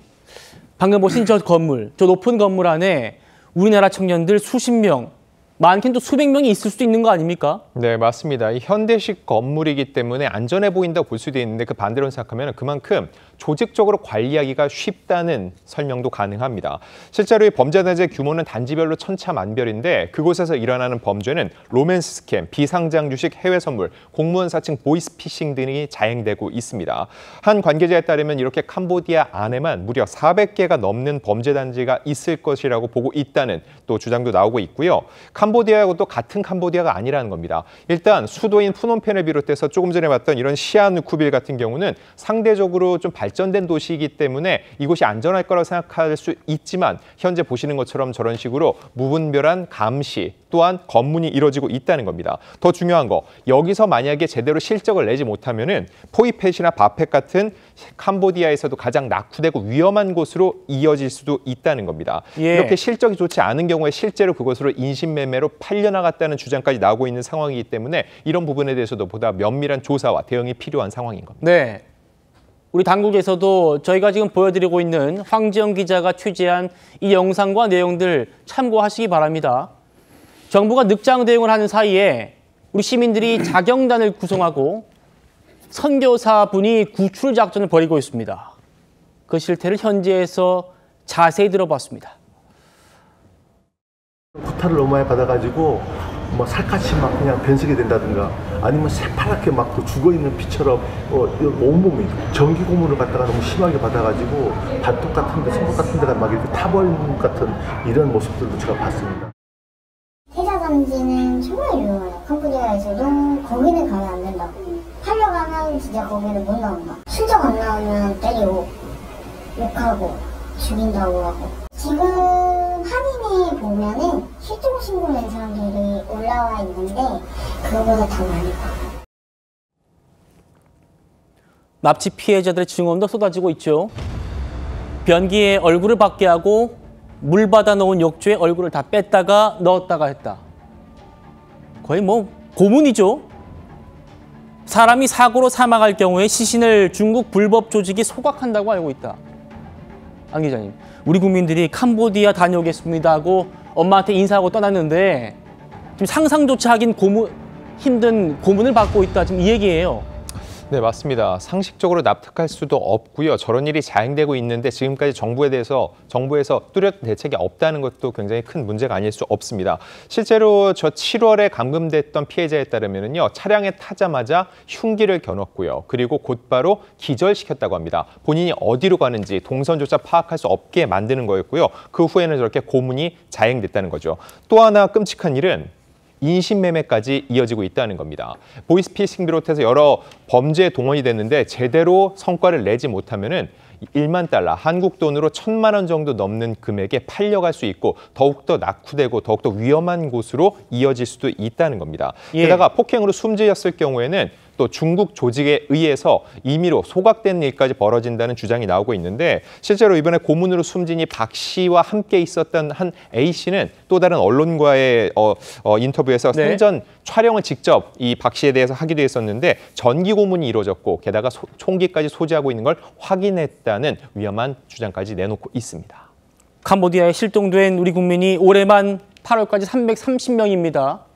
Speaker 1: 방금 보신 저 건물, 저 높은 건물 안에 우리나라 청년들 수십 명, 많게는 또 수백 명이 있을 수도 있는 거 아닙니까?
Speaker 16: 네, 맞습니다. 이 현대식 건물이기 때문에 안전해 보인다고 볼 수도 있는데 그 반대로 생각하면 그만큼 조직적으로 관리하기가 쉽다는 설명도 가능합니다. 실제로 이 범죄 단체 규모는 단지별로 천차만별인데 그곳에서 일어나는 범죄는 로맨스 스캠, 비상장 주식, 해외 선물, 공무원 사칭, 보이스피싱 등이 자행되고 있습니다. 한 관계자에 따르면 이렇게 캄보디아 안에만 무려 400개가 넘는 범죄 단지가 있을 것이라고 보고 있다는 또 주장도 나오고 있고요. 캄보디아하고도 같은 캄보디아가 아니라는 겁니다. 일단 수도인 푸놈펜을 비롯해서 조금 전에 봤던 이런 시아누쿠빌 같은 경우는 상대적으로 좀 발전된 도시이기 때문에 이곳이 안전할 거라고 생각할 수 있지만 현재 보시는 것처럼 저런 식으로 무분별한 감시 또한 검문이 이뤄지고 있다는 겁니다. 더 중요한 거, 여기서 만약에 제대로 실적을 내지 못하면은 포이펫이나 바펫 같은 캄보디아에서도 가장 낙후되고 위험한 곳으로 이어질 수도 있다는 겁니다. 이렇게 실적이 좋지 않은 경우에 실제로 그것으로 인신매매로 팔려나갔다는 주장까지 나오고 있는 상황이기 때문에 이런 부분에 대해서도 보다 면밀한 조사와 대응이 필요한 상황인 겁니다.
Speaker 1: 네. 우리 당국에서도 저희가 지금 보여드리고 있는 황지영 기자가 취재한 이 영상과 내용들 참고하시기 바랍니다. 정부가 늑장 대응을 하는 사이에 우리 시민들이 자경단을 구성하고 선교사분이 구출 작전을 벌이고 있습니다. 그 실태를 현지에서 자세히 들어봤습니다.
Speaker 15: 구타를 너무 많이 받아가지고 뭐 살갗이 막 그냥 변색이 된다든가 아니면 새파랗게 막 죽어있는 피처럼 온몸이 전기 고문을 갖다가 너무 심하게 받아가지고 발톱 같은 데, 손톱 같은 데가 막 이렇게 타버리는 같은 이런 모습들도 제가 봤습니다.
Speaker 17: 해자단지는 정말 유용해요. 캄보디아에서도 거기는 가면 안 된다고. 팔려가면 진짜 거기는 못 나온다. 실적 안 나오면 때리고 욕하고 죽인다고 하고 지금 확인해 보면은 실종 신고된 사람들이 올라와 있는데 그거보다 더 많을 거예요.
Speaker 1: 납치 피해자들의 증언도 쏟아지고 있죠. 변기에 얼굴을 받게 하고 물 받아 놓은 욕조에 얼굴을 다 뺐다가 넣었다가 했다. 거의 뭐 고문이죠. 사람이 사고로 사망할 경우에 시신을 중국 불법 조직이 소각한다고 알고 있다. 안 기자님, 우리 국민들이 캄보디아 다녀오겠습니다 하고 엄마한테 인사하고 떠났는데 지금 상상조차 하긴 힘든 고문을 받고 있다. 지금 이 얘기예요.
Speaker 16: 네, 맞습니다. 상식적으로 납득할 수도 없고요. 저런 일이 자행되고 있는데 지금까지 정부에서 뚜렷한 대책이 없다는 것도 굉장히 큰 문제가 아닐 수 없습니다. 실제로 저 7월에 감금됐던 피해자에 따르면요, 차량에 타자마자 흉기를 겨눴고요. 그리고 곧바로 기절시켰다고 합니다. 본인이 어디로 가는지 동선조차 파악할 수 없게 만드는 거였고요. 그 후에는 저렇게 고문이 자행됐다는 거죠. 또 하나 끔찍한 일은 인신매매까지 이어지고 있다는 겁니다. 보이스피싱 비롯해서 여러 범죄에 동원이 됐는데 제대로 성과를 내지 못하면은 1만 달러, 한국 돈으로 1,000만 원 정도 넘는 금액에 팔려갈 수 있고 더욱더 낙후되고 더욱더 위험한 곳으로 이어질 수도 있다는 겁니다. 게다가 폭행으로 숨지었을 경우에는 또 중국 조직에 의해서 임의로 소각된 일까지 벌어진다는 주장이 나오고 있는데 실제로 이번에 고문으로 숨진 이 박 씨와 함께 있었던 한 A 씨는 또 다른 언론과의 인터뷰에서 생전 촬영을 직접 이 박 씨에 대해서 하기도 했었는데 전기 고문이 이루어졌고 게다가 총기까지 소지하고 있는 걸 확인했다는 위험한 주장까지 내놓고 있습니다.
Speaker 1: 캄보디아에 실종된 우리 국민이 올해만 8월까지 330명입니다.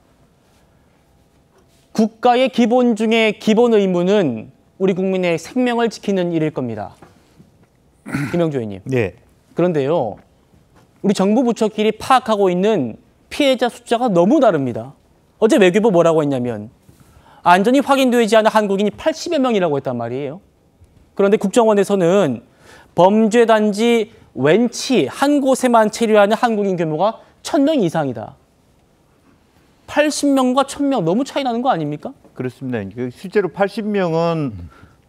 Speaker 1: 국가의 기본 중에 기본 의무는 우리 국민의 생명을 지키는 일일 겁니다. 김영주 의원님.
Speaker 5: 네.
Speaker 1: 그런데요, 우리 정부 부처끼리 파악하고 있는 피해자 숫자가 너무 다릅니다. 어제 외교부 뭐라고 했냐면 안전이 확인되지 않은 한국인이 80여 명이라고 했단 말이에요. 그런데 국정원에서는 범죄 단지 웬치 한 곳에만 체류하는 한국인 규모가 1,000명 이상이다. 80명과 1,000명 너무 차이 나는 거 아닙니까?
Speaker 5: 그렇습니다. 실제로 80명은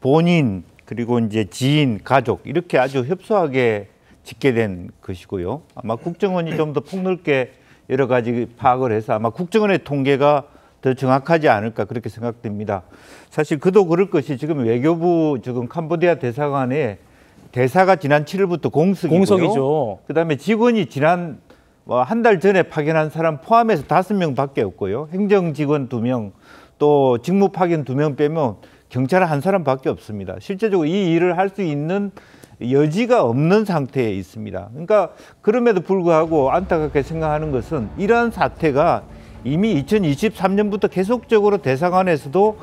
Speaker 5: 본인 그리고 이제 지인, 가족 이렇게 아주 협소하게 집계된 것이고요. 아마 국정원이 좀 더 폭넓게 여러 가지 파악을 해서 아마 국정원의 통계가 더 정확하지 않을까 그렇게 생각됩니다. 사실 그도 그럴 것이 지금 외교부 지금 캄보디아 대사관에 대사가 지난 7일부터 공석이고요.
Speaker 1: 공석이죠.
Speaker 5: 그다음에 직원이 지난 한 달 전에 파견한 사람 포함해서 5명밖에 없고요. 행정 직원 2명, 또 직무 파견 2명 빼면 경찰 한 사람밖에 없습니다. 실제적으로 이 일을 할 수 있는 여지가 없는 상태에 있습니다. 그러니까 그럼에도 불구하고 안타깝게 생각하는 것은 이러한 사태가 이미 2023년부터 계속적으로 대사관에서도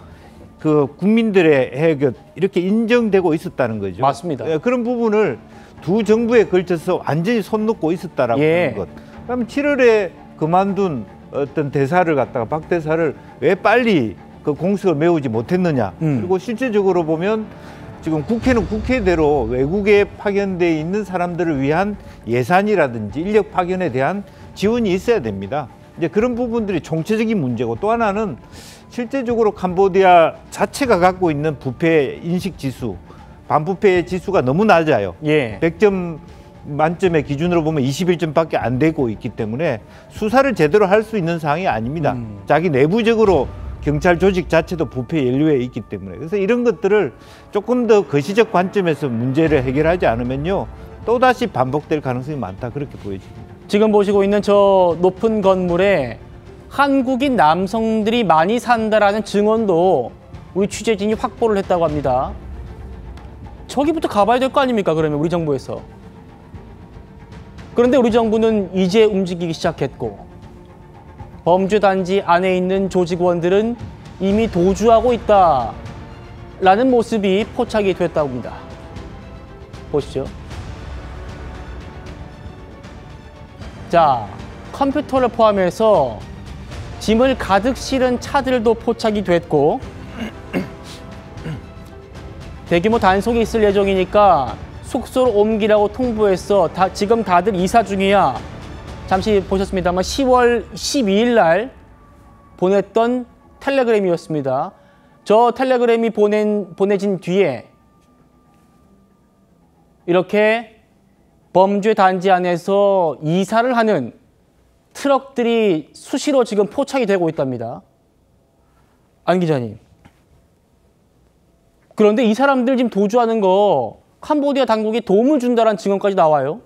Speaker 5: 그 국민들의 해결 이렇게 인정되고 있었다는 거죠.
Speaker 1: 맞습니다.
Speaker 5: 그런 부분을 두 정부에 걸쳐서 완전히 손 놓고 있었다라고 하는 것. 그럼 7월에 그만둔 어떤 대사를 갖다가 박 대사를 왜 빨리 그 공석을 메우지 못했느냐. 그리고 실제적으로 보면 지금 국회는 국회대로 외국에 파견돼 있는 사람들을 위한 예산이라든지 인력 파견에 대한 지원이 있어야 됩니다. 이제 그런 부분들이 총체적인 문제고 또 하나는 실제적으로 캄보디아 자체가 갖고 있는 부패 인식 지수, 반부패 지수가 너무 낮아요. 100점 만점의 기준으로 보면 21점밖에 안 되고 있기 때문에 수사를 제대로 할 수 있는 상황이 아닙니다. 자기 내부적으로 경찰 조직 자체도 부패 연루에 있기 때문에. 그래서 이런 것들을 조금 더 거시적 관점에서 문제를 해결하지 않으면요. 또다시 반복될 가능성이 많다 그렇게 보여집니다.
Speaker 1: 지금 보시고 있는 저 높은 건물에 한국인 남성들이 많이 산다라는 증언도 우리 취재진이 확보를 했다고 합니다. 저기부터 가봐야 될 거 아닙니까, 그러면 우리 정부에서. 그런데 우리 정부는 이제 움직이기 시작했고 범죄 단지 안에 있는 조직원들은 이미 도주하고 있다라는 모습이 포착이 됐다고 합니다. 보시죠. 자, 컴퓨터를 포함해서 짐을 가득 실은 차들도 포착이 됐고 대규모 단속이 있을 예정이니까 숙소로 옮기라고 통보했어. 지금 다들 이사 중이야. 잠시 보셨습니다만 10월 12일 날 보냈던 텔레그램이었습니다. 저 텔레그램이 보내진 뒤에 이렇게 범죄 단지 안에서 이사를 하는 트럭들이 수시로 지금 포착이 되고 있답니다. 안 기자님. 그런데 이 사람들 지금 도주하는 거 캄보디아 당국이 도움을 준다는 증언까지 나와요.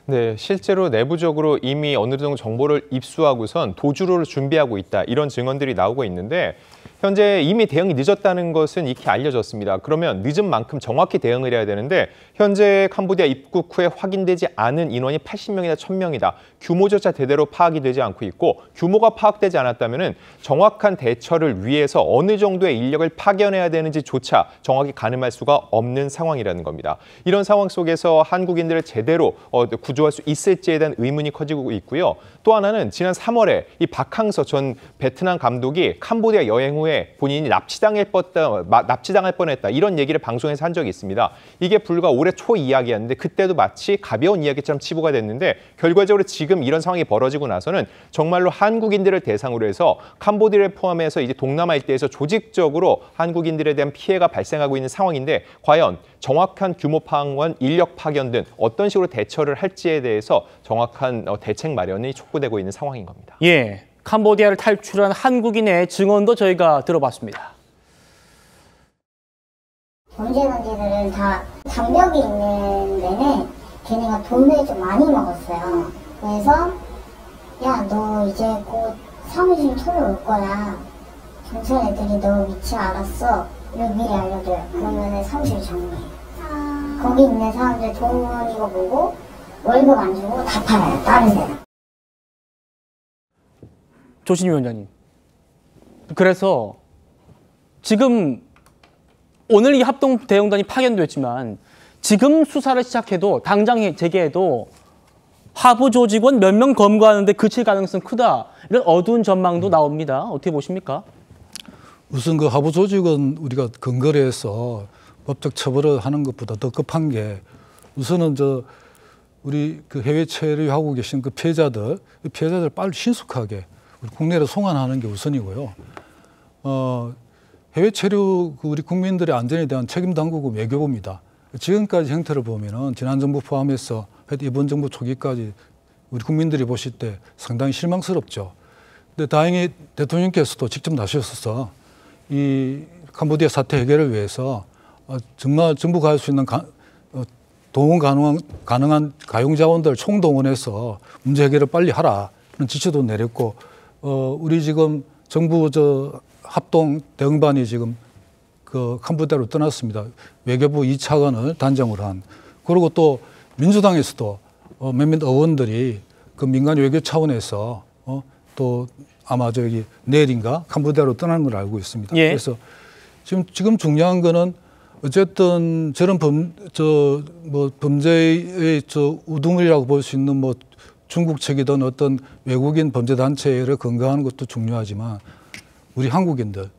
Speaker 16: 네, 실제로 내부적으로 이미 어느 정도 정보를 입수하고선 도주를 준비하고 있다. 이런 증언들이 나오고 있는데 현재 이미 대응이 늦었다는 것은 익히 알려졌습니다. 그러면 늦은 만큼 정확히 대응을 해야 되는데 현재 캄보디아 입국 후에 확인되지 않은 인원이 80명이다, 1000명이다. 규모조차 제대로 파악이 되지 않고 있고 규모가 파악되지 않았다면 정확한 대처를 위해서 어느 정도의 인력을 파견해야 되는지조차 정확히 가늠할 수가 없는 상황이라는 겁니다. 이런 상황 속에서 한국인들을 제대로 구조할 수 있을지에 대한 의문이 커지고 있고요. 또 하나는 지난 3월에 이 박항서 전 베트남 감독이 캄보디아 여행 후에 본인이 납치당할 뻔했다 이런 얘기를 방송에서 한 적이 있습니다. 이게 불과 올해 초 이야기였는데 그때도 마치 가벼운 이야기처럼 치부가 됐는데 결과적으로 지금 이런 상황이 벌어지고 나서는 정말로 한국인들을 대상으로 해서 캄보디아를 포함해서 이제 동남아 일대에서 조직적으로 한국인들에 대한 피해가 발생하고 있는 상황인데 과연 정확한 규모 파악원, 인력 파견 등 어떤 식으로 대처를 할지에 대해서 정확한 대책 마련이 촉구되고 있는 상황인 겁니다.
Speaker 1: 예. 캄보디아를 탈출한 한국인의 증언도 저희가 들어봤습니다.
Speaker 17: 범죄단지들은 다 장벽이 있는 데는 걔네가 돈을 좀 많이 먹었어요. 그래서 야, 너 이제 곧 사무실 털러 올 거야. 경찰 애들이 너 위치 알았어. 이렇게 미리 알려줘요. 그러면은 사무실 정리해. 거기 있는 사람들 돈 이거 보고 월급 안 주고 다 팔아요. 다른 데는.
Speaker 1: 조신희 위원장님. 그래서 지금 오늘 이 합동 대응단이 파견됐지만 지금 수사를 시작해도 당장 재개해도 하부 조직원 몇 명 검거하는데 그칠 가능성 크다. 이런 어두운 전망도 나옵니다. 어떻게 보십니까?
Speaker 8: 우선 그 하부 조직은 우리가 근거를 해서 법적 처벌을 하는 것보다 더 급한 게 우선은 우리 그 해외 체류하고 계신 그 피해자들 빨리 신속하게 우리 국내로 송환하는 게 우선이고요. 해외 체류 우리 국민들의 안전에 대한 책임 당국은 외교부입니다. 지금까지 형태를 보면은 지난 정부 포함해서 이번 정부 초기까지 우리 국민들이 보실 때 상당히 실망스럽죠. 근데 다행히 대통령께서도 직접 나서셔서 이 캄보디아 사태 해결을 위해서 정말 정부가 할 수 있는 동원 가능한 가용 자원들 총동원해서 문제 해결을 빨리 하라는 지시도 내렸고 우리 지금 정부 합동 대응반이 지금 그 캄보디아로 떠났습니다. 외교부 2차관을 단장으로 한. 그리고 또 민주당에서도 몇몇 의원들이 그 민간 외교 차원에서 또 아마 내일인가 캄보디아로 떠나는 걸 알고 있습니다.
Speaker 1: 예.
Speaker 8: 그래서 지금 중요한 거는 어쨌든 저런 범죄의 우두머리라고 볼 수 있는 중국 측이든 어떤 외국인 범죄 단체를 근거하는 것도 중요하지만 우리 한국인들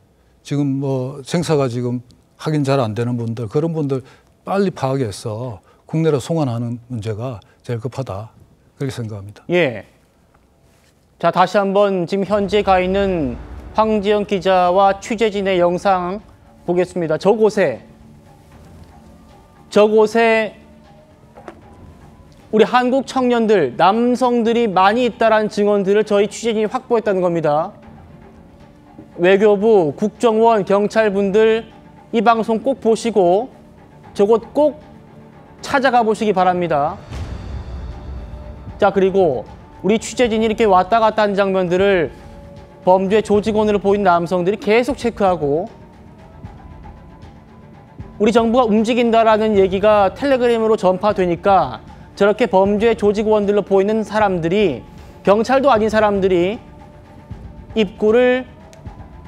Speaker 8: 지금 생사가 지금 확인 잘 안 되는 분들 그런 분들 빨리 파악해서 국내로 송환하는 문제가 제일 급하다 그렇게 생각합니다.
Speaker 1: 예. 자, 다시 한번 지금 현재 가 있는 황지영 기자와 취재진의 영상 보겠습니다. 저곳에 우리 한국 청년들, 남성들이 많이 있다는 증언들을 저희 취재진이 확보했다는 겁니다. 외교부, 국정원, 경찰분들 이 방송 꼭 보시고 저곳 꼭 찾아가 보시기 바랍니다. 자, 그리고 우리 취재진이 이렇게 왔다 갔다 하는 장면들을 범죄 조직원으로 보이는 남성들이 계속 체크하고 우리 정부가 움직인다라는 얘기가 텔레그램으로 전파되니까 저렇게 범죄 조직원들로 보이는 사람들이 경찰도 아닌 사람들이 입구를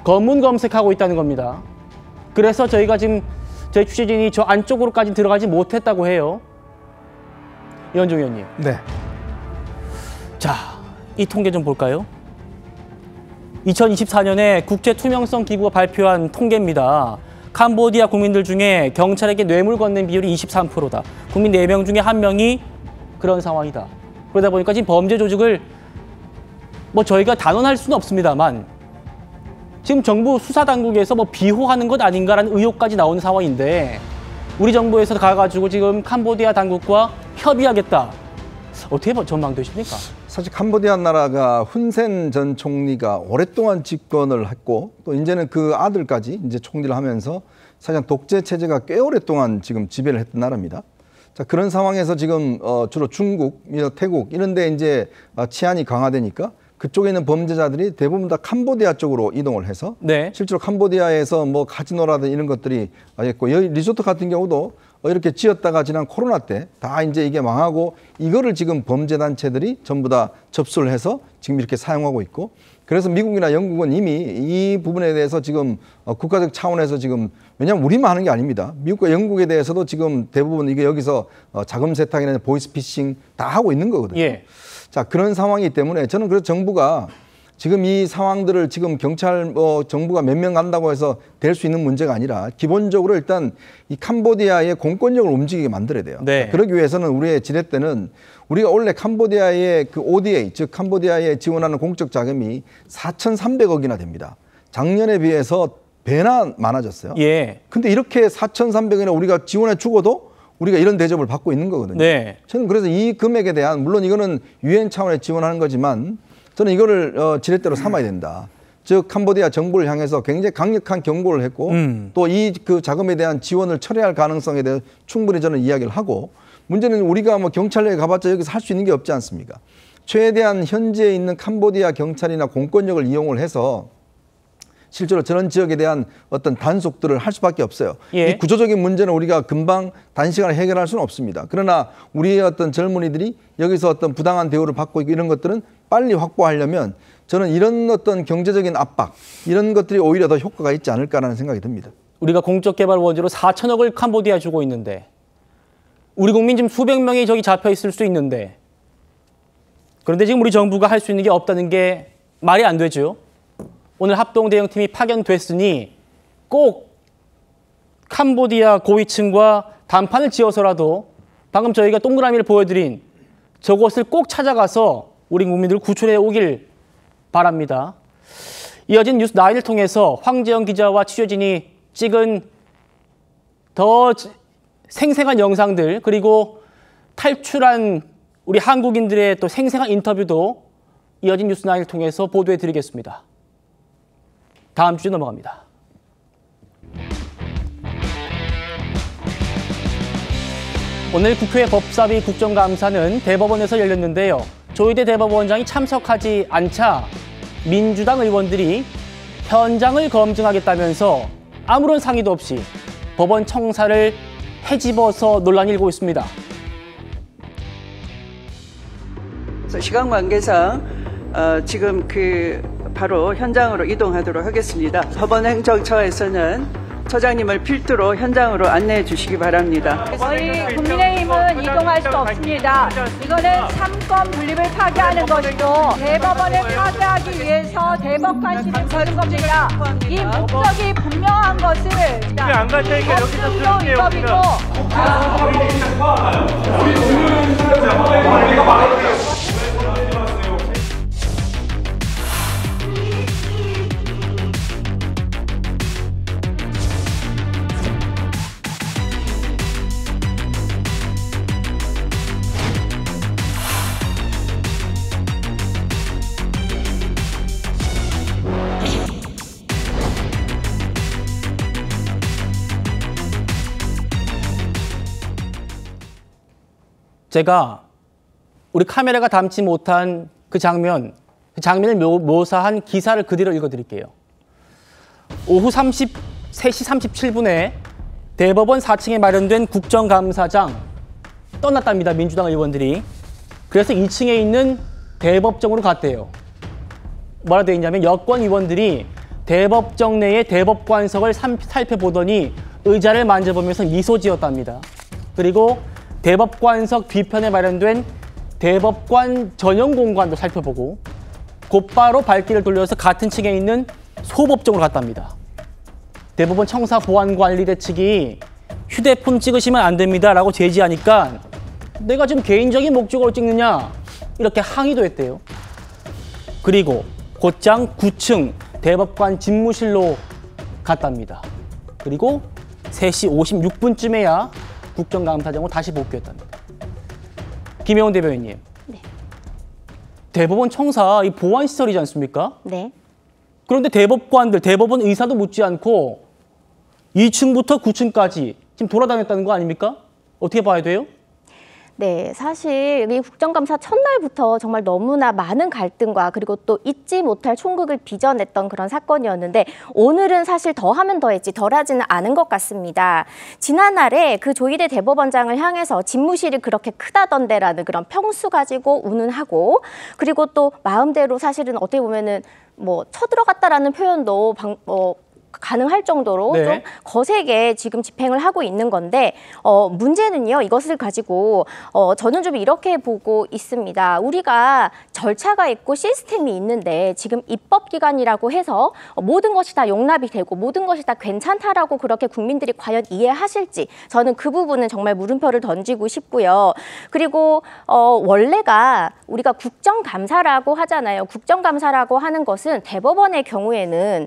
Speaker 1: 검문 검색하고 있다는 겁니다. 그래서 저희가 지금 저희 취재진이 저 안쪽으로까지 들어가지 못했다고 해요. 이현종 의원님.
Speaker 6: 네.
Speaker 1: 자, 이 통계 좀 볼까요? 2024년에 국제투명성기구가 발표한 통계입니다. 캄보디아 국민들 중에 경찰에게 뇌물 건넨 비율이 23%다. 국민 4명 중에 1명이 그런 상황이다. 그러다 보니까 지금 범죄 조직을 저희가 단언할 수는 없습니다만 지금 정부 수사당국에서 비호하는 것 아닌가라는 의혹까지 나오는 상황인데 우리 정부에서 가가지고 지금 캄보디아 당국과 협의하겠다. 어떻게 전망되십니까?
Speaker 3: 사실 캄보디아 나라가 훈센 전 총리가 오랫동안 집권을 했고 또 이제는 그 아들까지 이제 총리를 하면서 사실상 독재 체제가 꽤 오랫동안 지금 지배를 했던 나라입니다. 자, 그런 상황에서 지금 주로 중국, 태국 이런 데 이제 치안이 강화되니까 그쪽에 있는 범죄자들이 대부분 다 캄보디아 쪽으로 이동을 해서 실제로 캄보디아에서 뭐 카지노라든 이런 것들이 있고 여기 리조트 같은 경우도 이렇게 지었다가 지난 코로나 때 다 이제 이게 망하고 이거를 지금 범죄단체들이 전부 다 접수를 해서 지금 이렇게 사용하고 있고 그래서 미국이나 영국은 이미 이 부분에 대해서 지금 국가적 차원에서 지금 왜냐하면 우리만 하는 게 아닙니다. 미국과 영국에 대해서도 지금 대부분 이게 여기서 자금 세탁이나 보이스피싱 다 하고 있는 거거든요. 자, 그런 상황이기 때문에 저는 그래서 정부가 지금 이 상황들을 지금 경찰 정부가 몇 명 간다고 해서 될 수 있는 문제가 아니라 기본적으로 일단 이 캄보디아의 공권력을 움직이게 만들어야 돼요. 그러기 위해서는 우리의 지렛대는 우리가 원래 캄보디아의 그 ODA 즉 캄보디아에 지원하는 공적 자금이 4,300억이나 됩니다. 작년에 비해서 배나 많아졌어요. 근데 이렇게 4,300억이나 우리가 지원해 주고도 우리가 이런 대접을 받고 있는 거거든요. 저는 그래서 이 금액에 대한 물론 이거는 유엔 차원에 지원하는 거지만 저는 이거를 지렛대로 삼아야 된다. 즉 캄보디아 정부를 향해서 굉장히 강력한 경고를 했고 또 이 그 자금에 대한 지원을 철회할 가능성에 대해 충분히 저는 이야기를 하고 문제는 우리가 뭐 경찰력에 가봤자 여기서 할 수 있는 게 없지 않습니까? 최대한 현지에 있는 캄보디아 경찰이나 공권력을 이용을 해서 실제로 저런 지역에 대한 어떤 단속들을 할 수밖에 없어요. 이 구조적인 문제는 우리가 금방 단시간에 해결할 수는 없습니다. 그러나 우리의 어떤 젊은이들이 여기서 어떤 부당한 대우를 받고 있고 이런 것들은 빨리 확보하려면 저는 이런 어떤 경제적인 압박 이런 것들이 오히려 더 효과가 있지 않을까라는 생각이 듭니다.
Speaker 1: 우리가 공적개발 원조로 4천억을 캄보디아 주고 있는데 우리 국민 지금 수백 명이 저기 잡혀 있을 수 있는데 그런데 지금 우리 정부가 할 수 있는 게 없다는 게 말이 안 되죠. 오늘 합동대응팀이 파견됐으니 꼭 캄보디아 고위층과 담판을 지어서라도 방금 저희가 동그라미를 보여드린 저곳을 꼭 찾아가서 우리 국민들을 구출해 오길 바랍니다. 이어진 뉴스 나인을 통해서 황재영 기자와 취재진이 찍은 더 생생한 영상들 그리고 탈출한 우리 한국인들의 또 생생한 인터뷰도 이어진 뉴스 나인을 통해서 보도해 드리겠습니다. 다음 주제 넘어갑니다. 오늘 국회 법사위 국정감사는 대법원에서 열렸는데요. 조희대 대법원장이 참석하지 않자 민주당 의원들이 현장을 검증하겠다면서 아무런 상의도 없이 법원 청사를 헤집어서 논란이 일고 있습니다.
Speaker 18: 시간 관계상 지금 바로 현장으로 이동하도록 하겠습니다. 법원행정처에서는 처장님을 필두로 현장으로 안내해 주시기 바랍니다.
Speaker 19: 저희 국민의힘은 이동할 수 없습니다. 이거는 삼권 분립을 파괴하는 것이고 대법원을 파괴하기 위해서 대법관실을 거는 겁니다. 이 목적이 분명한 것을 안 갈 테니까 여기서 들을게요.
Speaker 1: 제가 우리 카메라가 담지 못한 그 장면을 묘사한 기사를 그대로 읽어드릴게요. 오후 3시 37분에 대법원 4층에 마련된 국정감사장 떠났답니다. 민주당 의원들이. 그래서 2층에 있는 대법정으로 갔대요. 뭐라 되어 있냐면 여권 의원들이 대법정 내의 대법관석을 살펴보더니 의자를 만져보면서 미소 지었답니다. 그리고 대법관석 뒤편에 마련된 대법관 전용 공간도 살펴보고 곧바로 발길을 돌려서 같은 층에 있는 소법정으로 갔답니다. 대법원 청사보안관리대 측이 휴대폰 찍으시면 안 됩니다 라고 제지하니까 내가 지금 개인적인 목적으로 찍느냐 이렇게 항의도 했대요. 그리고 곧장 9층 대법관 집무실로 갔답니다. 그리고 3시 56분쯤에야 국정감사장으로 다시 복귀했답니다. 김혜원 대변인님.
Speaker 20: 네.
Speaker 1: 대법원 청사 이 보안 시설이지 않습니까?
Speaker 20: 네.
Speaker 1: 그런데 대법관들, 대법원 의사도 묻지 않고 2층부터 9층까지 지금 돌아다녔다는 거 아닙니까? 어떻게 봐야 돼요?
Speaker 20: 네, 사실 이 국정감사 첫날부터 정말 너무나 많은 갈등과 그리고 또 잊지 못할 총극을 빚어냈던 그런 사건이었는데 오늘은 사실 더하면 더했지 덜하지는 않은 것 같습니다. 지난날에 그 조희대 대법원장을 향해서 집무실이 그렇게 크다던데라는 그런 평수 가지고 운운하고 그리고 또 마음대로 사실은 어떻게 보면은 뭐 쳐들어갔다라는 표현도 가능할 정도로
Speaker 1: 네.
Speaker 20: 좀 거세게 지금 집행을 하고 있는 건데 문제는요. 이것을 가지고 저는 좀 이렇게 보고 있습니다. 우리가 절차가 있고 시스템이 있는데 지금 입법기관이라고 해서 모든 것이 다 용납이 되고 모든 것이 다 괜찮다라고 그렇게 국민들이 과연 이해하실지 저는 그 부분은 정말 물음표를 던지고 싶고요. 그리고 원래가 우리가 국정감사라고 하잖아요. 국정감사라고 하는 것은 대법원의 경우에는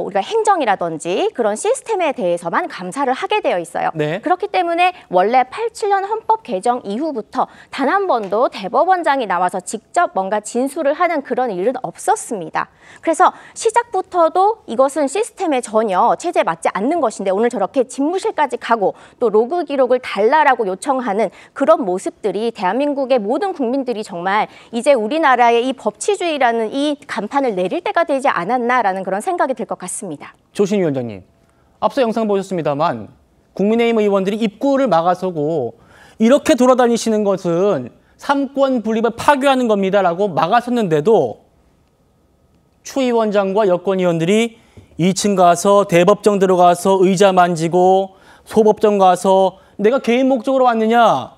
Speaker 20: 우리가 행정이라든지 그런 시스템에 대해서만 감사를 하게 되어 있어요.
Speaker 1: 네.
Speaker 20: 그렇기 때문에 원래 87년 헌법 개정 이후부터 단 한 번도 대법원장이 나와서 직접 뭔가 진술을 하는 그런 일은 없었습니다. 그래서 시작부터도 이것은 시스템에 전혀 체제에 맞지 않는 것인데 오늘 저렇게 집무실까지 가고 또 로그 기록을 달라라고 요청하는 그런 모습들이 대한민국의 모든 국민들이 정말 이제 우리나라의 이 법치주의라는 이 간판을 내릴 때가 되지 않았나라는 그런 생각이 될 것 같습니다.
Speaker 1: 조신 위원장님, 앞서 영상 보셨습니다만 국민의힘 의원들이 입구를 막아서고 이렇게 돌아다니시는 것은 삼권 분립을 파괴하는 겁니다라고 막아섰는데도 추 위원장과 여권 의원들이 2층 가서 대법정 들어가서 의자 만지고 소법정 가서 내가 개인 목적으로 왔느냐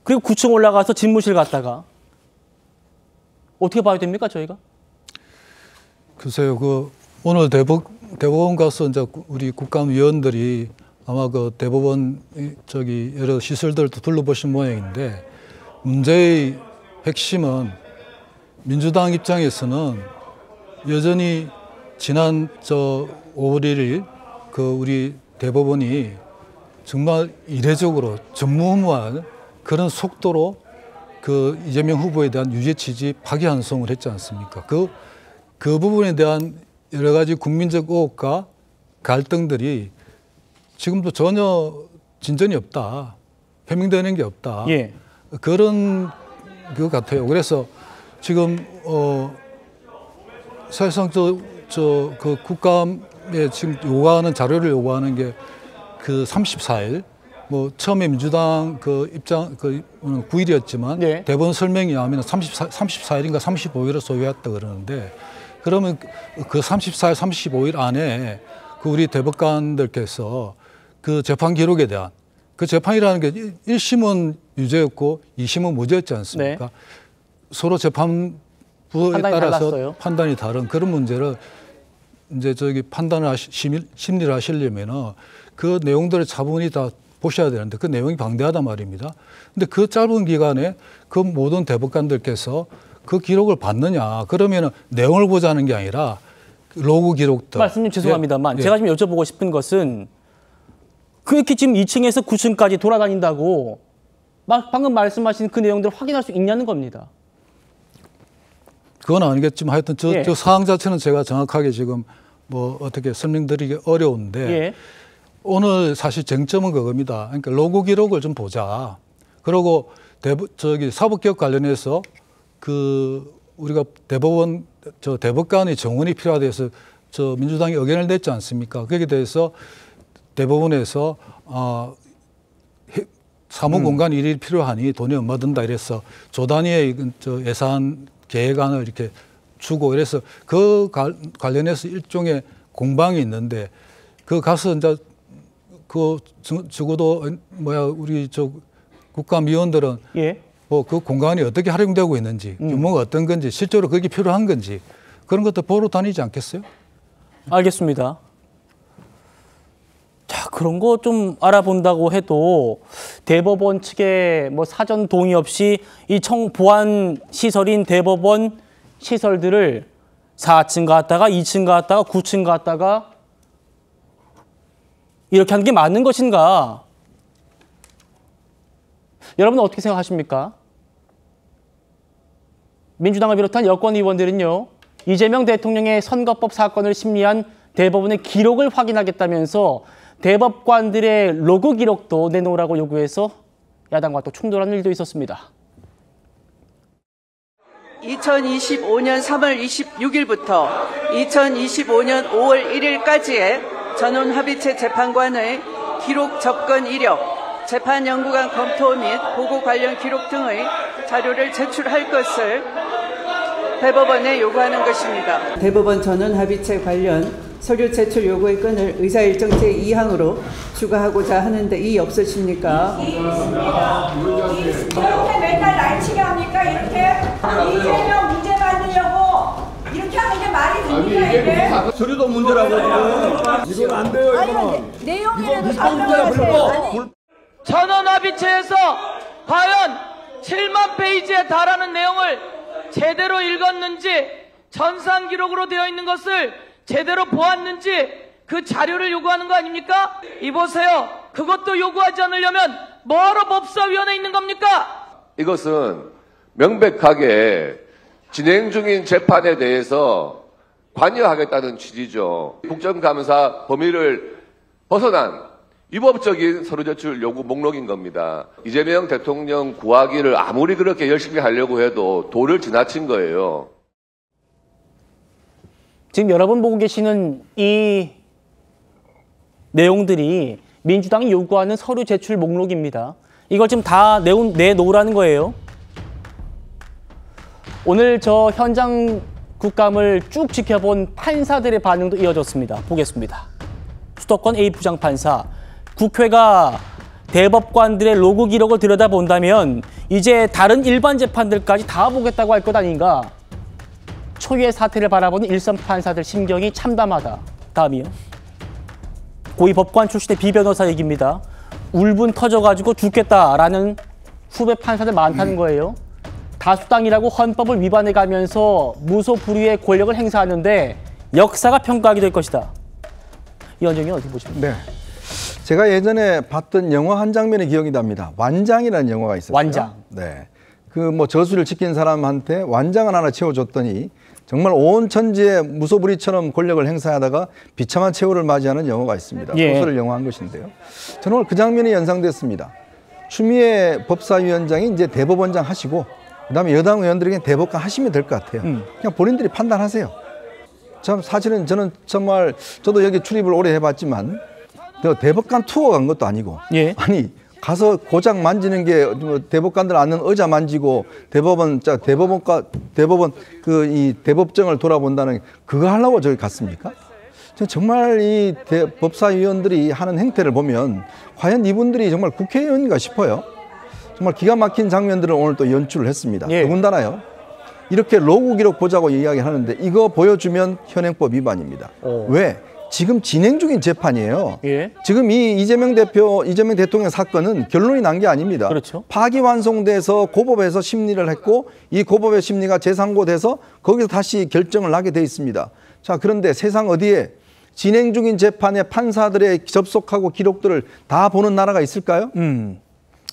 Speaker 1: 그리고 9층 올라가서 집무실 갔다가 어떻게 봐야 됩니까 저희가?
Speaker 8: 글쎄요, 오늘 대법원 가서 이제 우리 국감위원들이 아마 대법원 여러 시설들도 둘러보신 모양인데 문제의 핵심은 민주당 입장에서는 여전히 지난 5월 1일 우리 대법원이 정말 이례적으로 전무후무한 그런 속도로 이재명 후보에 대한 유죄 취지 파기환송을 했지 않습니까? 그 부분에 대한 여러 가지 국민적 의혹과 갈등들이 지금도 전혀 진전이 없다. 해명되는 게 없다.
Speaker 1: 예.
Speaker 8: 그런 것 같아요. 그래서 지금 사실상 국감에 지금 요구하는 자료를 요구하는 게 34일 처음에 민주당 입장 9일이었지만
Speaker 1: 네.
Speaker 8: 대법원 설명에 의하면 34일인가 35일을 소요했다 그러는데 그러면 그 34일, 35일 안에 우리 대법관들께서 재판 기록에 대한 재판이라는 게 1심은 유죄였고 2심은 무죄였지 않습니까?
Speaker 1: 네.
Speaker 8: 서로 재판부에 따라서
Speaker 1: 달랐어요.
Speaker 8: 판단이 다른 그런 문제를 이제 판단을 심리를 하시려면은 그 내용들을 차분히 다 보셔야 되는데 그 내용이 방대하단 말입니다. 근데 그 짧은 기간에 모든 대법관들께서 그 기록을 받느냐 그러면은 내용을 보자는 게 아니라 로그 기록들.
Speaker 1: 말씀 좀 죄송합니다만
Speaker 8: 예.
Speaker 1: 제가 지금 여쭤보고 싶은 것은 그렇게 지금 2층에서 9층까지 돌아다닌다고 방금 말씀하신 그 내용들을 확인할 수 있냐는 겁니다.
Speaker 8: 그건 아니겠지만 하여튼
Speaker 1: 예.
Speaker 8: 저 사항 자체는 제가 정확하게 지금 어떻게 설명드리기 어려운데
Speaker 1: 예.
Speaker 8: 오늘 사실 쟁점은 그겁니다. 그러니까 로그 기록을 좀 보자. 그리고 사법개혁 관련해서 우리가 대법관의 정원이 필요하다 해서 민주당이 의견을 냈지 않습니까? 거기에 대해서 대법원에서 사무공간 일이 필요하니 돈이 얼마 든다 이래서 조 단위의 예산 계획안을 이렇게 주고 이래서 관련해서 일종의 공방이 있는데 가서 이제 적어도 우리 국감위원들은
Speaker 1: 예.
Speaker 8: 그 공간이 어떻게 활용되고 있는지 규모가 어떤 건지 실제로 그게 필요한 건지 그런 것도 보러 다니지 않겠어요?
Speaker 1: 알겠습니다. 자, 그런 거 좀 알아본다고 해도 대법원 측의 사전 동의 없이 이 보안 시설인 대법원 시설들을 4층 갔다가 2층 갔다가 9층 갔다가 이렇게 하는 게 맞는 것인가? 여러분은 어떻게 생각하십니까? 민주당을 비롯한 여권 의원들은요, 이재명 대통령의 선거법 사건을 심리한 대법원의 기록을 확인하겠다면서 대법관들의 로그 기록도 내놓으라고 요구해서 야당과 또 충돌하는 일도 있었습니다.
Speaker 18: 2025년 3월 26일부터 2025년 5월 1일까지의 전원합의체 재판관의 기록 접근 이력, 재판 연구관 검토 및 보고 관련 기록 등의 자료를 제출할 것을 대법원에 요구하는 것입니다. 대법원 전원합의체 관련 서류 제출 요구의 건을 의사일정 제2항으로 추가하고자 하는데 이의 없으십니까?
Speaker 19: 이렇게 맨날 날치기 합니까? 이렇게 이재명 문제 만들려고 이렇게 하는 게 말이 됩니까? 이게?
Speaker 3: 서류도 문제라고 지금. 이건 안 돼요. 이거는.
Speaker 19: 내용이라도 설명하세요.
Speaker 21: 전원합의체에서 과연 7만 페이지에 달하는 내용을 제대로 읽었는지, 전산 기록으로 되어 있는 것을 제대로 보았는지 그 자료를 요구하는 거 아닙니까? 이보세요. 그것도 요구하지 않으려면 뭐하러 법사위원회에 있는 겁니까?
Speaker 22: 이것은 명백하게 진행 중인 재판에 대해서 관여하겠다는 취지죠. 국정감사 범위를 벗어난 위법적인 서류 제출 요구 목록인 겁니다. 이재명 대통령 구하기를 아무리 그렇게 열심히 하려고 해도 도를 지나친 거예요.
Speaker 1: 지금 여러분 보고 계시는 이 내용들이 민주당이 요구하는 서류 제출 목록입니다. 이걸 지금 다 내놓으라는 거예요. 오늘 저 현장 국감을 쭉 지켜본 판사들의 반응도 이어졌습니다. 보겠습니다. 수도권 A 부장판사, 국회가 대법관들의 로그 기록을 들여다본다면 이제 다른 일반 재판들까지 다 보겠다고 할 것 아닌가. 초유의 사태를 바라보는 일선 판사들 심경이 참담하다. 다음이요. 고위 법관 출신의 비변호사 얘기입니다. 울분 터져가지고 죽겠다라는 후배 판사들 많다는 거예요. 다수당이라고 헌법을 위반해가면서 무소불위의 권력을 행사하는데 역사가 평가하게 될 것이다. 이 원장님 어떻게 보십니까?
Speaker 3: 네. 제가 예전에 봤던 영화 한 장면의 기억이 납니다. 완장이라는 영화가 있었어요.
Speaker 1: 완장.
Speaker 3: 네. 그 뭐 저수를 지킨 사람한테 완장을 하나 채워줬더니 정말 온 천지에 무소불위처럼 권력을 행사하다가 비참한 최후를 맞이하는 영화가 있습니다.
Speaker 1: 예.
Speaker 3: 소설을 영화한 것인데요. 저는 오늘 그 장면이 연상됐습니다. 추미애 법사위원장이 이제 대법원장 하시고 그다음에 여당 의원들에게 대법관 하시면 될 것 같아요. 그냥 본인들이 판단하세요. 참 사실은 저는 정말 저도 여기 출입을 오래 해봤지만 대법관 투어 간 것도 아니고 아니 가서 고작 만지는 게 대법관들 앉는 의자 만지고 대법원 그 이 대법정을 돌아본다는 그거 하려고 저기 갔습니까? 정말 이 법사위원들이 하는 행태를 보면 과연 이분들이 정말 국회의원인가 싶어요. 정말 기가 막힌 장면들을 오늘 또 연출을 했습니다. 더군다나요. 이렇게 로그 기록 보자고 이야기하는데 이거 보여주면 현행법 위반입니다. 왜? 지금 진행 중인 재판이에요. 지금 이 이재명 대통령 사건은 결론이 난 게 아닙니다.
Speaker 1: 그렇죠.
Speaker 3: 파기환송돼서 고법에서 심리를 했고 이 고법의 심리가 재상고돼서 거기서 다시 결정을 하게 돼 있습니다. 자, 그런데 세상 어디에 진행 중인 재판에 판사들의 접속하고 기록들을 다 보는 나라가 있을까요?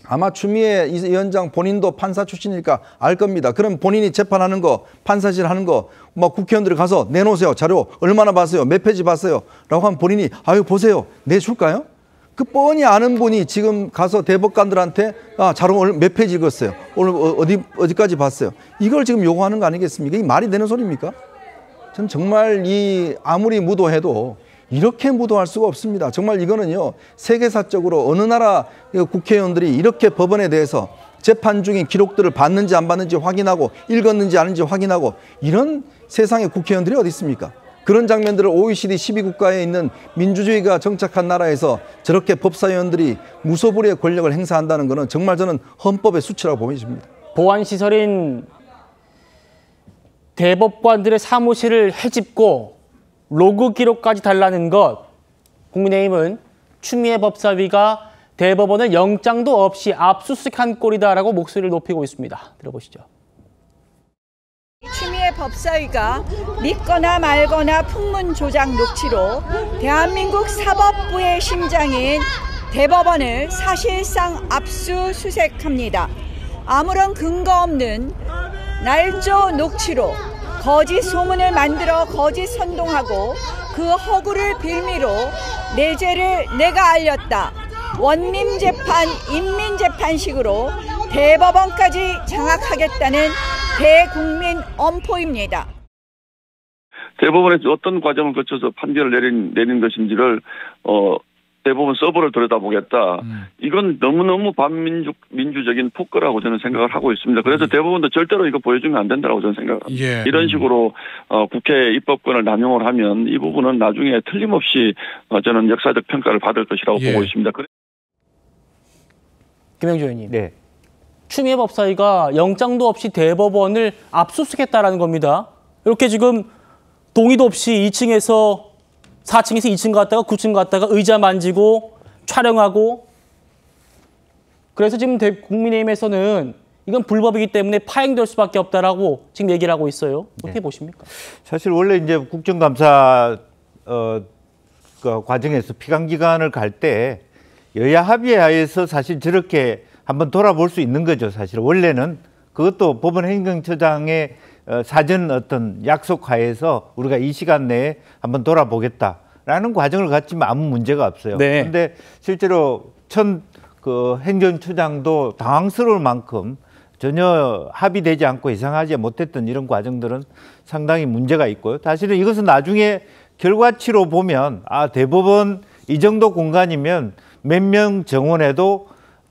Speaker 3: 아마 추미애 위원장 본인도 판사 출신이니까 알 겁니다. 그럼 본인이 재판하는 거, 판사질 하는 거, 뭐 국회의원들 가서 내놓으세요. 자료 얼마나 봤어요? 몇 페이지 봤어요? 라고 하면 본인이 아유 보세요. 내줄까요? 그 뻔히 아는 분이 지금 가서 대법관들한테 자료 몇 페이지 읽었어요? 오늘 어디까지 봤어요? 이걸 지금 요구하는 거 아니겠습니까? 이게 말이 되는 소리입니까? 저는 정말 아무리 무도해도 이렇게 무도할 수가 없습니다. 정말 이거는요, 세계사적으로 어느 나라 국회의원들이 이렇게 법원에 대해서 재판 중인 기록들을 봤는지 안 봤는지 확인하고 읽었는지 아닌지 확인하고 이런 세상의 국회의원들이 어디 있습니까? 그런 장면들을 OECD 12국가에 있는 민주주의가 정착한 나라에서 저렇게 법사위원들이 무소불위의 권력을 행사한다는 것은 정말 저는 헌법의 수치라고 보여집니다.
Speaker 1: 보안시설인 대법관들의 사무실을 헤집고 로그 기록까지 달라는 것, 국민의힘은 추미애 법사위가 대법원을 영장도 없이 압수수색한 꼴이다라고 목소리를 높이고 있습니다. 들어보시죠.
Speaker 19: 추미애 법사위가 믿거나 말거나 풍문 조작 녹취로 대한민국 사법부의 심장인 대법원을 사실상 압수수색합니다. 아무런 근거 없는 날조 녹취로 거짓 소문을 만들어 거짓 선동하고 그 허구를 빌미로 내 죄를 내가 알렸다. 원림재판, 인민재판식으로 대법원까지 장악하겠다는 대국민 엄포입니다.
Speaker 2: 대법원에서 어떤 과정을 거쳐서 판결을 내린 것인지를 대법원 서버를 들여다보겠다. 이건 너무너무 반민주적인 폭거라고 저는 생각을 하고 있습니다. 그래서 대법원도 절대로 이거 보여주면 안 된다고 저는 생각합니다.
Speaker 7: 예.
Speaker 2: 이런 식으로 국회 입법권을 남용을 하면 이 부분은 나중에 틀림없이 저는 역사적 평가를 받을 것이라고 보고 있습니다.
Speaker 1: 김영주 의원님.
Speaker 5: 네.
Speaker 1: 추미애 법사위가 영장도 없이 대법원을 압수수색했다라는 겁니다. 이렇게 지금 동의도 없이 2층에서 4층에서 2층 갔다가 9층 갔다가 의자 만지고 촬영하고, 그래서 지금 국민의힘에서는 이건 불법이기 때문에 파행될 수밖에 없다라고 지금 얘기를 하고 있어요. 어떻게 보십니까?
Speaker 5: 사실 원래 이제 국정감사 그 과정에서 피감기관을 갈 때 여야 합의에 하에서 사실 저렇게 한번 돌아볼 수 있는 거죠. 사실 원래는 그것도 법원 행정처장의 사전 어떤 약속하에서 우리가 이 시간 내에 한번 돌아보겠다라는 과정을 갖지만 아무 문제가 없어요. 그런데
Speaker 1: 네.
Speaker 5: 실제로 그 행정처장도 당황스러울 만큼 전혀 합의되지 않고 예상하지 못했던 이런 과정들은 상당히 문제가 있고요. 사실은 이것은 나중에 결과치로 보면 대법원 이 정도 공간이면 몇 명 정원에도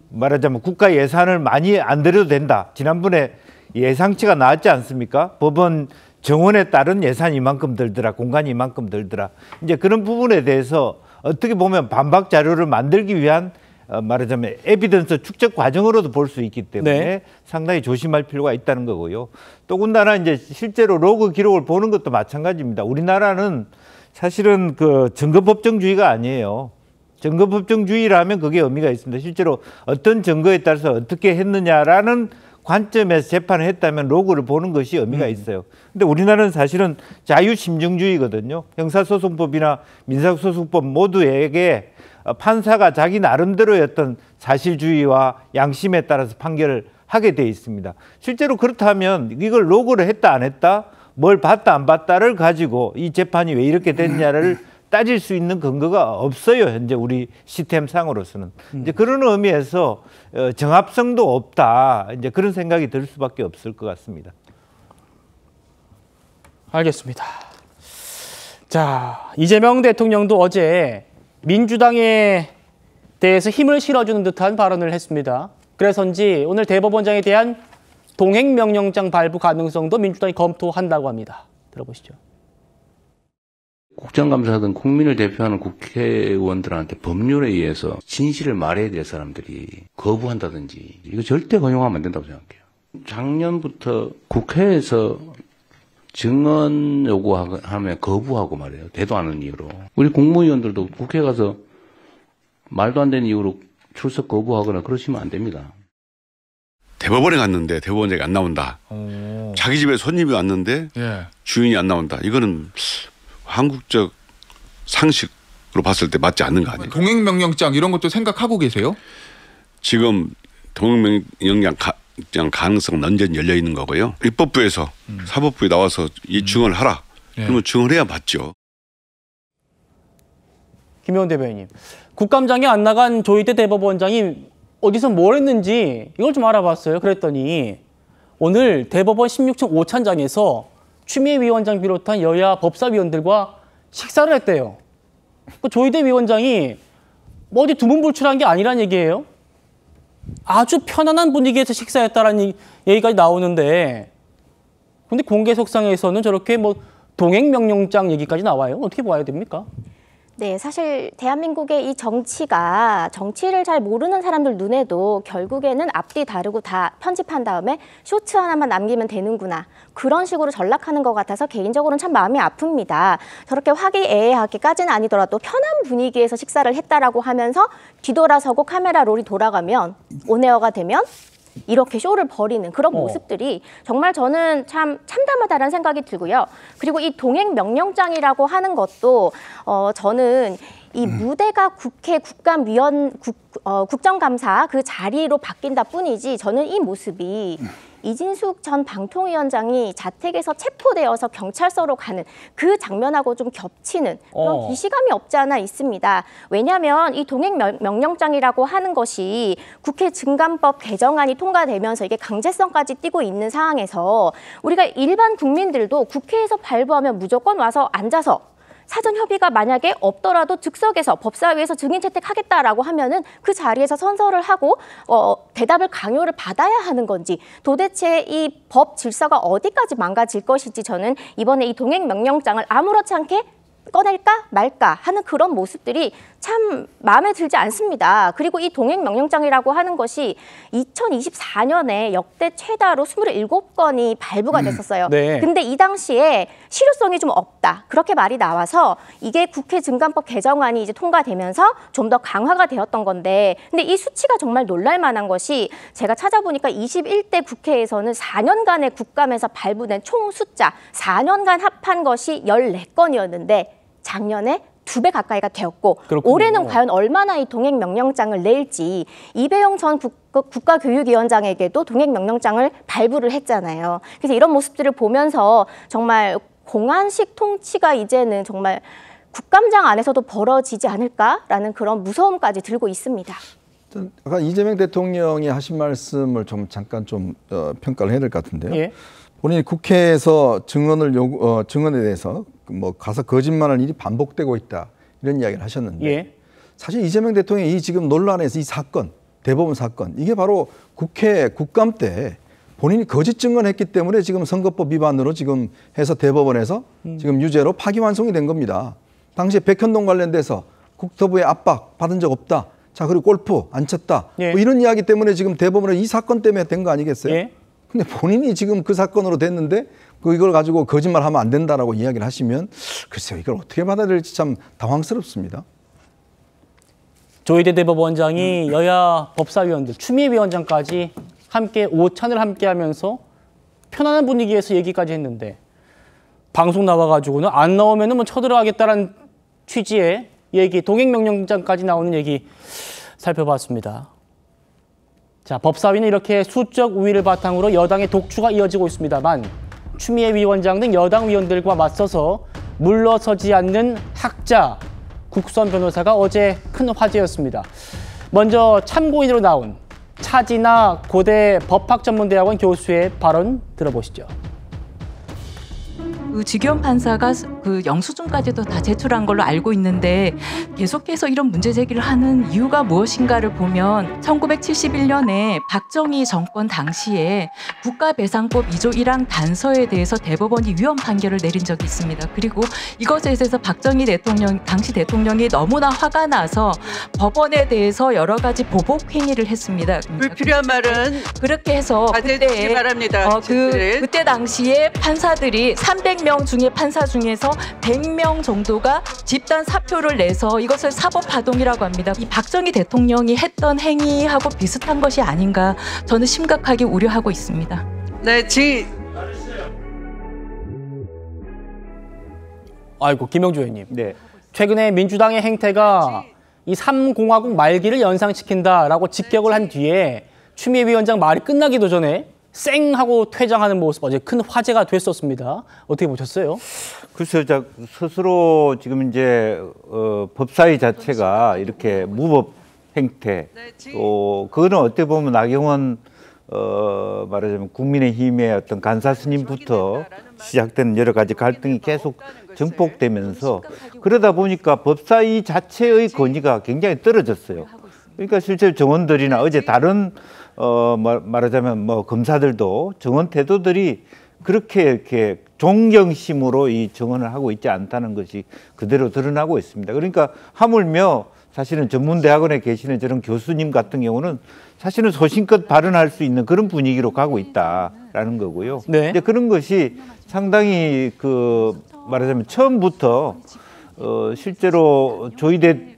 Speaker 5: 말하자면 국가 예산을 많이 안 들여도 된다. 지난번에 예상치가 나왔지 않습니까? 법원 정원에 따른 예산이 이만큼 들더라, 공간이 이만큼 들더라. 이제 그런 부분에 대해서 어떻게 보면 반박 자료를 만들기 위한 말하자면 에비던스 축적 과정으로도 볼 수 있기 때문에 상당히 조심할 필요가 있다는 거고요. 더군다나 이제 실제로 로그 기록을 보는 것도 마찬가지입니다. 우리나라는 사실은 그 증거법정주의가 아니에요. 증거법정주의라면 그게 의미가 있습니다. 실제로 어떤 증거에 따라서 어떻게 했느냐라는 관점에서 재판을 했다면 로그를 보는 것이 의미가 있어요. 근데 우리나라는 사실은 자유심증주의거든요. 형사소송법이나 민사소송법 모두에게 판사가 자기 나름대로의 어떤 사실주의와 양심에 따라서 판결을 하게 돼 있습니다. 실제로 그렇다면 이걸 로그를 했다 안 했다, 뭘 봤다 안 봤다를 가지고 이 재판이 왜 이렇게 됐냐를 따질 수 있는 근거가 없어요. 현재 우리 시스템상으로서는. 이제 그런 의미에서 정합성도 없다. 이제 그런 생각이 들 수밖에 없을 것 같습니다.
Speaker 1: 알겠습니다. 자, 이재명 대통령도 어제 민주당에 대해서 힘을 실어주는 듯한 발언을 했습니다. 그래서인지 오늘 대법원장에 대한 동행명령장 발부 가능성도 민주당이 검토한다고 합니다. 들어보시죠.
Speaker 7: 국정감사든 국민을 대표하는 국회의원들한테 법률에 의해서 진실을 말해야 될 사람들이 거부한다든지 이거 절대 허용하면 안 된다고 생각해요. 작년부터 국회에서 증언 요구하면 거부하고 말이에요. 되도 않은 이유로. 우리 국무위원들도 국회 가서 말도 안 되는 이유로 출석 거부하거나 그러시면 안 됩니다.
Speaker 23: 대법원에 갔는데 대법원장이 안 나온다. 자기 집에 손님이 왔는데 주인이 안 나온다. 이거는 한국적 상식으로 봤을 때 맞지 않는 거 아니에요?
Speaker 7: 동행명령장 이런 것도 생각하고 계세요?
Speaker 23: 지금 동행명령장 가능성은 언제든 열려 있는 거고요. 입법부에서 사법부에 나와서 이 증언을 하라. 그러면 증언해야 맞죠.
Speaker 1: 김용원 대변인님, 국감장에 안 나간 조희대 대법원장이 어디서 뭘 했는지 이걸 좀 알아봤어요. 그랬더니 오늘 대법원 16층 오찬장에서 추미애 위원장 비롯한 여야 법사위원들과 식사를 했대요. 조희대 위원장이 뭐 어디 두문불출한 게 아니란 얘기예요. 아주 편안한 분위기에서 식사했다라는 얘기까지 나오는데, 근데 공개석상에서는 저렇게 뭐 동행명령장 얘기까지 나와요. 어떻게 봐야 됩니까?
Speaker 20: 네, 사실 대한민국의 이 정치를 잘 모르는 사람들 눈에도 결국에는 앞뒤 다르고 다 편집한 다음에 쇼츠 하나만 남기면 되는구나. 그런 식으로 전락하는 것 같아서 개인적으로는 참 마음이 아픕니다. 저렇게 화기애애하게까지는 아니더라도 편한 분위기에서 식사를 했다라고 하면서 뒤돌아서고 카메라 롤이 돌아가면 온에어가 되면 이렇게 쇼를 벌이는 그런 모습들이 정말 저는 참 참담하다는 생각이 들고요. 그리고 이 동행 명령장이라고 하는 것도 저는 이 무대가 국회 국정감사 그 자리로 바뀐다 뿐이지 저는 이 모습이 이진숙 전 방통위원장이 자택에서 체포되어서 경찰서로 가는 그 장면하고 좀 겹치는 그런 기시감이 없지 않아 있습니다. 왜냐하면 이 동행 명령장이라고 하는 것이 국회 증감법 개정안이 통과되면서 이게 강제성까지 띠고 있는 상황에서 우리가 일반 국민들도 국회에서 발부하면 무조건 와서 앉아서 사전 협의가 만약에 없더라도 즉석에서 법사위에서 증인 채택하겠다라고 하면은 그 자리에서 선서를 하고 대답을 강요를 받아야 하는 건지 도대체 이 법 질서가 어디까지 망가질 것인지 저는 이번에 이 동행 명령장을 아무렇지 않게 꺼낼까 말까 하는 그런 모습들이 참 마음에 들지 않습니다. 그리고 이 동행 명령장이라고 하는 것이 2024년에 역대 최다로 27건이 발부가 됐었어요. 네. 근데 이 당시에 실효성이 좀 없다. 그렇게 말이 나와서 이게 국회 증감법 개정안이 이제 통과되면서 좀 더 강화가 되었던 건데 근데 이 수치가 정말 놀랄만한 것이 제가 찾아보니까 21대 국회에서는 4년간의 국감에서 발부된 총 숫자 4년간 합한 것이 14건이었는데 작년에 2배 가까이가 되었고 그렇군요. 올해는 과연 얼마나 이 동행 명령장을 낼지 이배용 전 국가교육위원장에게도 동행 명령장을 발부를 했잖아요. 그래서 이런 모습들을 보면서 정말 공안식 통치가 이제는 정말 국감장 안에서도 벌어지지 않을까라는 그런 무서움까지 들고 있습니다.
Speaker 3: 아까 이재명 대통령이 하신 말씀을 좀 잠깐 좀 평가를 해야 될 것 같은데요. 예. 본인이 국회에서 증언에 대해서 뭐 가서 거짓말하는 일이 반복되고 있다 이런 이야기를 하셨는데 예. 사실 이재명 대통령이 이 지금 논란에서 이 사건 대법원 사건 이게 바로 국회 국감 때 본인이 거짓 증언했기 때문에 지금 선거법 위반으로 지금 해서 대법원에서 지금 유죄로 파기환송이 된 겁니다. 당시에 백현동 관련돼서 국토부의 압박 받은 적 없다. 자 그리고 골프 안 쳤다. 예. 뭐 이런 이야기 때문에 지금 대법원에 이 사건 때문에 된 거 아니겠어요? 예. 근데 본인이 지금 그 사건으로 됐는데 이걸 가지고 거짓말하면 안 된다라고 이야기를 하시면 글쎄요 이걸 어떻게 받아들일지 참 당황스럽습니다.
Speaker 1: 조희대 대법원장이 여야 법사위원들 추미애위원장까지 함께 오찬을 함께하면서 편안한 분위기에서 얘기까지 했는데 방송 나와가지고는 안 나오면은 뭐 쳐들어가겠다라는 취지의 얘기, 동행명령장까지 나오는 얘기 살펴봤습니다. 자, 법사위는 이렇게 수적 우위를 바탕으로 여당의 독주가 이어지고 있습니다만 추미애 위원장 등 여당 위원들과 맞서서 물러서지 않는 학자, 국선 변호사가 어제 큰 화제였습니다. 먼저 참고인으로 나온 차진아 고대 법학전문대학원 교수의 발언 들어보시죠.
Speaker 4: 그 지기현 판사가 그 영수증까지도 다 제출한 걸로 알고 있는데 계속해서 이런 문제 제기를 하는 이유가 무엇인가를 보면 1971년에 박정희 정권 당시에 국가배상법 2조 1항 단서에 대해서 대법원이 위헌 판결을 내린 적이 있습니다. 그리고 이것에 대해서 박정희 대통령, 당시 대통령이 너무나 화가 나서 법원에 대해서 여러 가지 보복 행위를 했습니다.
Speaker 18: 불필요한 말은
Speaker 4: 그렇게 해서
Speaker 18: 그때 바랍니다.
Speaker 4: 그때 당시에 판사들이 300명 중에 판사 중에서 100명 정도가 집단 사표를 내서 이것을 사법파동이라고 합니다. 이 박정희 대통령이 했던 행위하고 비슷한 것이 아닌가 저는 심각하게 우려하고 있습니다.
Speaker 18: 네,
Speaker 1: 아이고 김영주 의원님. 네. 최근에 민주당의 행태가 이 3공화국 말기를 연상시킨다라고 직격을 한 뒤에 추미애 위원장 말이 끝나기도 전에 쌩 하고 퇴장하는 모습 어제 큰 화제가 됐었습니다. 어떻게 보셨어요?
Speaker 5: 글쎄요, 스스로 지금 이제 법사위 자체가 이렇게 무법 행태 또 그거는 어떻게 보면 나경원 말하자면 국민의힘의 어떤 간사 스님부터 시작된 여러 가지 갈등이 계속 증폭되면서 그러다 보니까 법사위 자체의 권위가 굉장히 떨어졌어요. 그러니까 실제 정원들이나 어제 다른 말하자면 뭐 검사들도 정원 태도들이 그렇게 이렇게 존경심으로 이 정원을 하고 있지 않다는 것이 그대로 드러나고 있습니다. 그러니까 하물며 사실은 전문대학원에 계시는 저런 교수님 같은 경우는 사실은 소신껏 발언할 수 있는 그런 분위기로 가고 있다라는 거고요. 네. 이제 그런 것이 상당히 말하자면 처음부터 실제로 조희대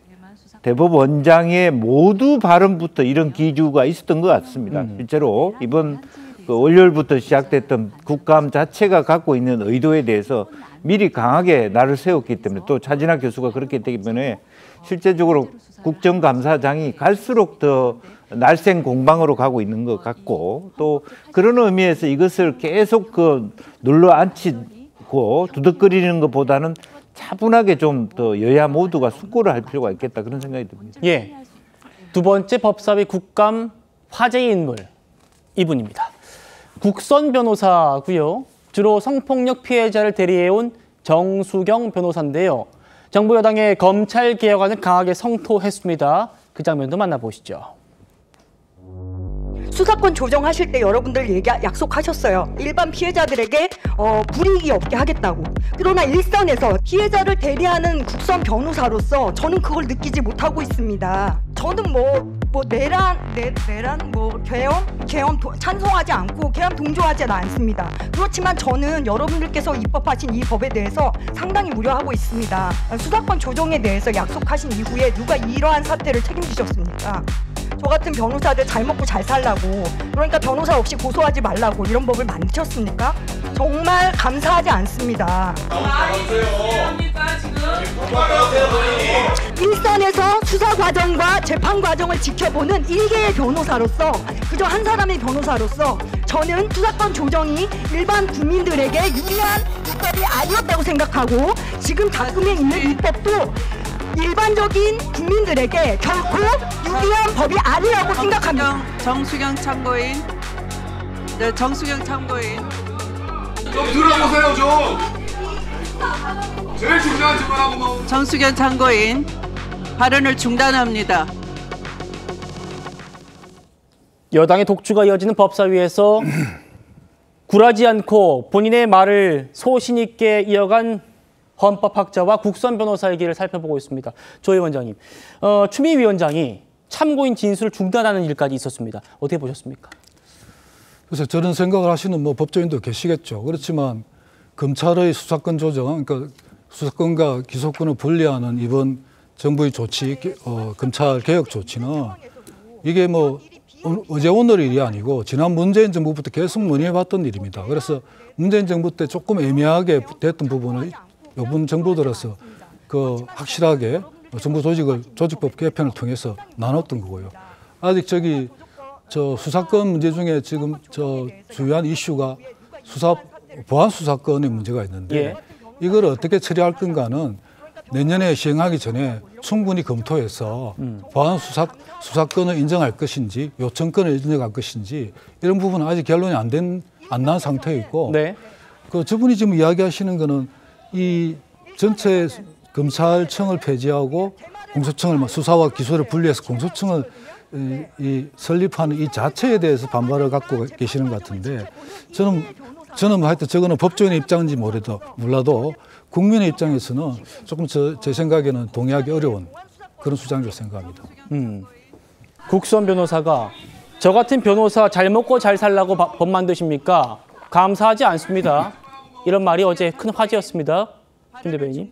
Speaker 5: 대법원장의 모두 발언부터 이런 기류가 있었던 것 같습니다. 실제로 이번 그 월요일부터 시작됐던 국감 자체가 갖고 있는 의도에 대해서 미리 강하게 날을 세웠기 때문에 또 차진학 교수가 그렇게 되기 때문에 실제적으로 국정감사장이 갈수록 더 날쌘 공방으로 가고 있는 것 같고 또 그런 의미에서 이것을 계속 눌러 앉히고 두덕거리는 것보다는 차분하게 좀 더 여야 모두가 숙고를 할 필요가 있겠다 그런 생각이 듭니다.
Speaker 1: 예, 두 번째 법사위 국감 화제의 인물 이분입니다. 국선 변호사고요. 주로 성폭력 피해자를 대리해온 정수경 변호사인데요. 정부 여당의 검찰 개혁안을 강하게 성토했습니다. 그 장면도 만나보시죠.
Speaker 9: 수사권 조정하실 때 여러분들 약속하셨어요. 일반 피해자들에게 불이익이 없게 하겠다고. 그러나 일선에서 피해자를 대리하는 국선 변호사로서 저는 그걸 느끼지 못하고 있습니다. 저는 계엄 찬성하지 않고 계엄 동조하지는 않습니다. 그렇지만 저는 여러분들께서 입법하신 이 법에 대해서 상당히 우려하고 있습니다. 수사권 조정에 대해서 약속하신 이후에 누가 이러한 사태를 책임지셨습니까? 저 같은 변호사들 잘 먹고 잘 살라고, 그러니까 변호사 없이 고소하지 말라고 이런 법을 만드셨습니까? 정말 감사하지 않습니다. 일선에서 수사 과정과 재판 과정을 지켜보는 일개의 변호사로서, 그저 한 사람의 변호사로서 저는 수사권 조정이 일반 국민들에게 유리한 입법이 아니었다고 생각하고 지금 다툼에 있는 입법도 일반적인 국민들에게 결코 유리한 법이 아니라고 생각합니다.
Speaker 18: 정수경 참고인. 네, 정수경 참고인.
Speaker 10: 좀 들어보세요, 좀. 제일 중요한 질문하고.
Speaker 18: 정수경 참고인 발언을 중단합니다.
Speaker 1: 여당의 독주가 이어지는 법사위에서 굴하지 않고 본인의 말을 소신 있게 이어간 헌법학자와 국선 변호사 얘기를 살펴보고 있습니다. 조 위원장님, 추미애 위원장이 참고인 진술을 중단하는 일까지 있었습니다. 어떻게 보셨습니까?
Speaker 8: 그래서 저런 생각을 하시는 법조인도 계시겠죠. 그렇지만 검찰의 수사권 조정, 그러니까 수사권과 기소권을 분리하는 이번 정부의 조치, 검찰 개혁 조치는 이게 어제 오늘 일이 아니고 지난 문재인 정부부터 계속 논의해왔던 일입니다. 그래서 문재인 정부 때 조금 애매하게 됐던 부분을 이번 정부 들어서 확실하게 정부 조직법 개편을 통해서 나눴던 거고요. 아직 수사권 문제 중에 지금 주요한 이슈가 보안 수사권의 문제가 있는데 이걸 어떻게 처리할 건가는 내년에 시행하기 전에 충분히 검토해서 보안 수사권을 인정할 것인지 요청권을 인정할 것인지 이런 부분은 아직 결론이 안 난 상태이고 저분이 지금 이야기하시는 거는 이 전체 검찰청을 폐지하고 공소청을 수사와 기소를 분리해서 공소청을 설립하는 이 자체에 대해서 반발을 갖고 계시는 것 같은데 저는 하여튼 저거는 법조인의 입장인지 몰라도 국민의 입장에서는 조금 제 생각에는 동의하기 어려운 그런 주장이라고 생각합니다.
Speaker 1: 국선 변호사가 저 같은 변호사 잘 먹고 잘 살라고 법 만드십니까? 감사하지 않습니다. 이런 말이 어제 큰 화제였습니다. 김 대변인님.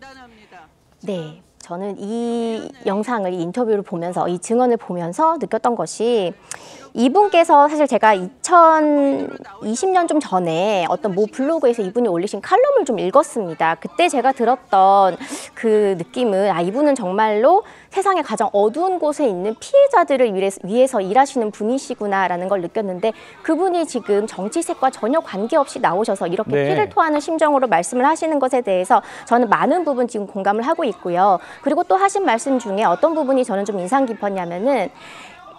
Speaker 20: 네, 저는 이 영상을, 이 인터뷰를 보면서, 이 증언을 보면서 느꼈던 것이 이분께서 사실 제가 2020년 좀 전에 어떤 블로그에서 이분이 올리신 칼럼을 좀 읽었습니다. 그때 제가 들었던 그 느낌은 이분은 정말로 세상의 가장 어두운 곳에 있는 피해자들을 위해서 일하시는 분이시구나라는 걸 느꼈는데 그분이 지금 정치색과 전혀 관계없이 나오셔서 이렇게 피를 토하는 심정으로 말씀을 하시는 것에 대해서 저는 많은 부분 지금 공감을 하고 있고요. 그리고 또 하신 말씀 중에 어떤 부분이 저는 좀 인상 깊었냐면은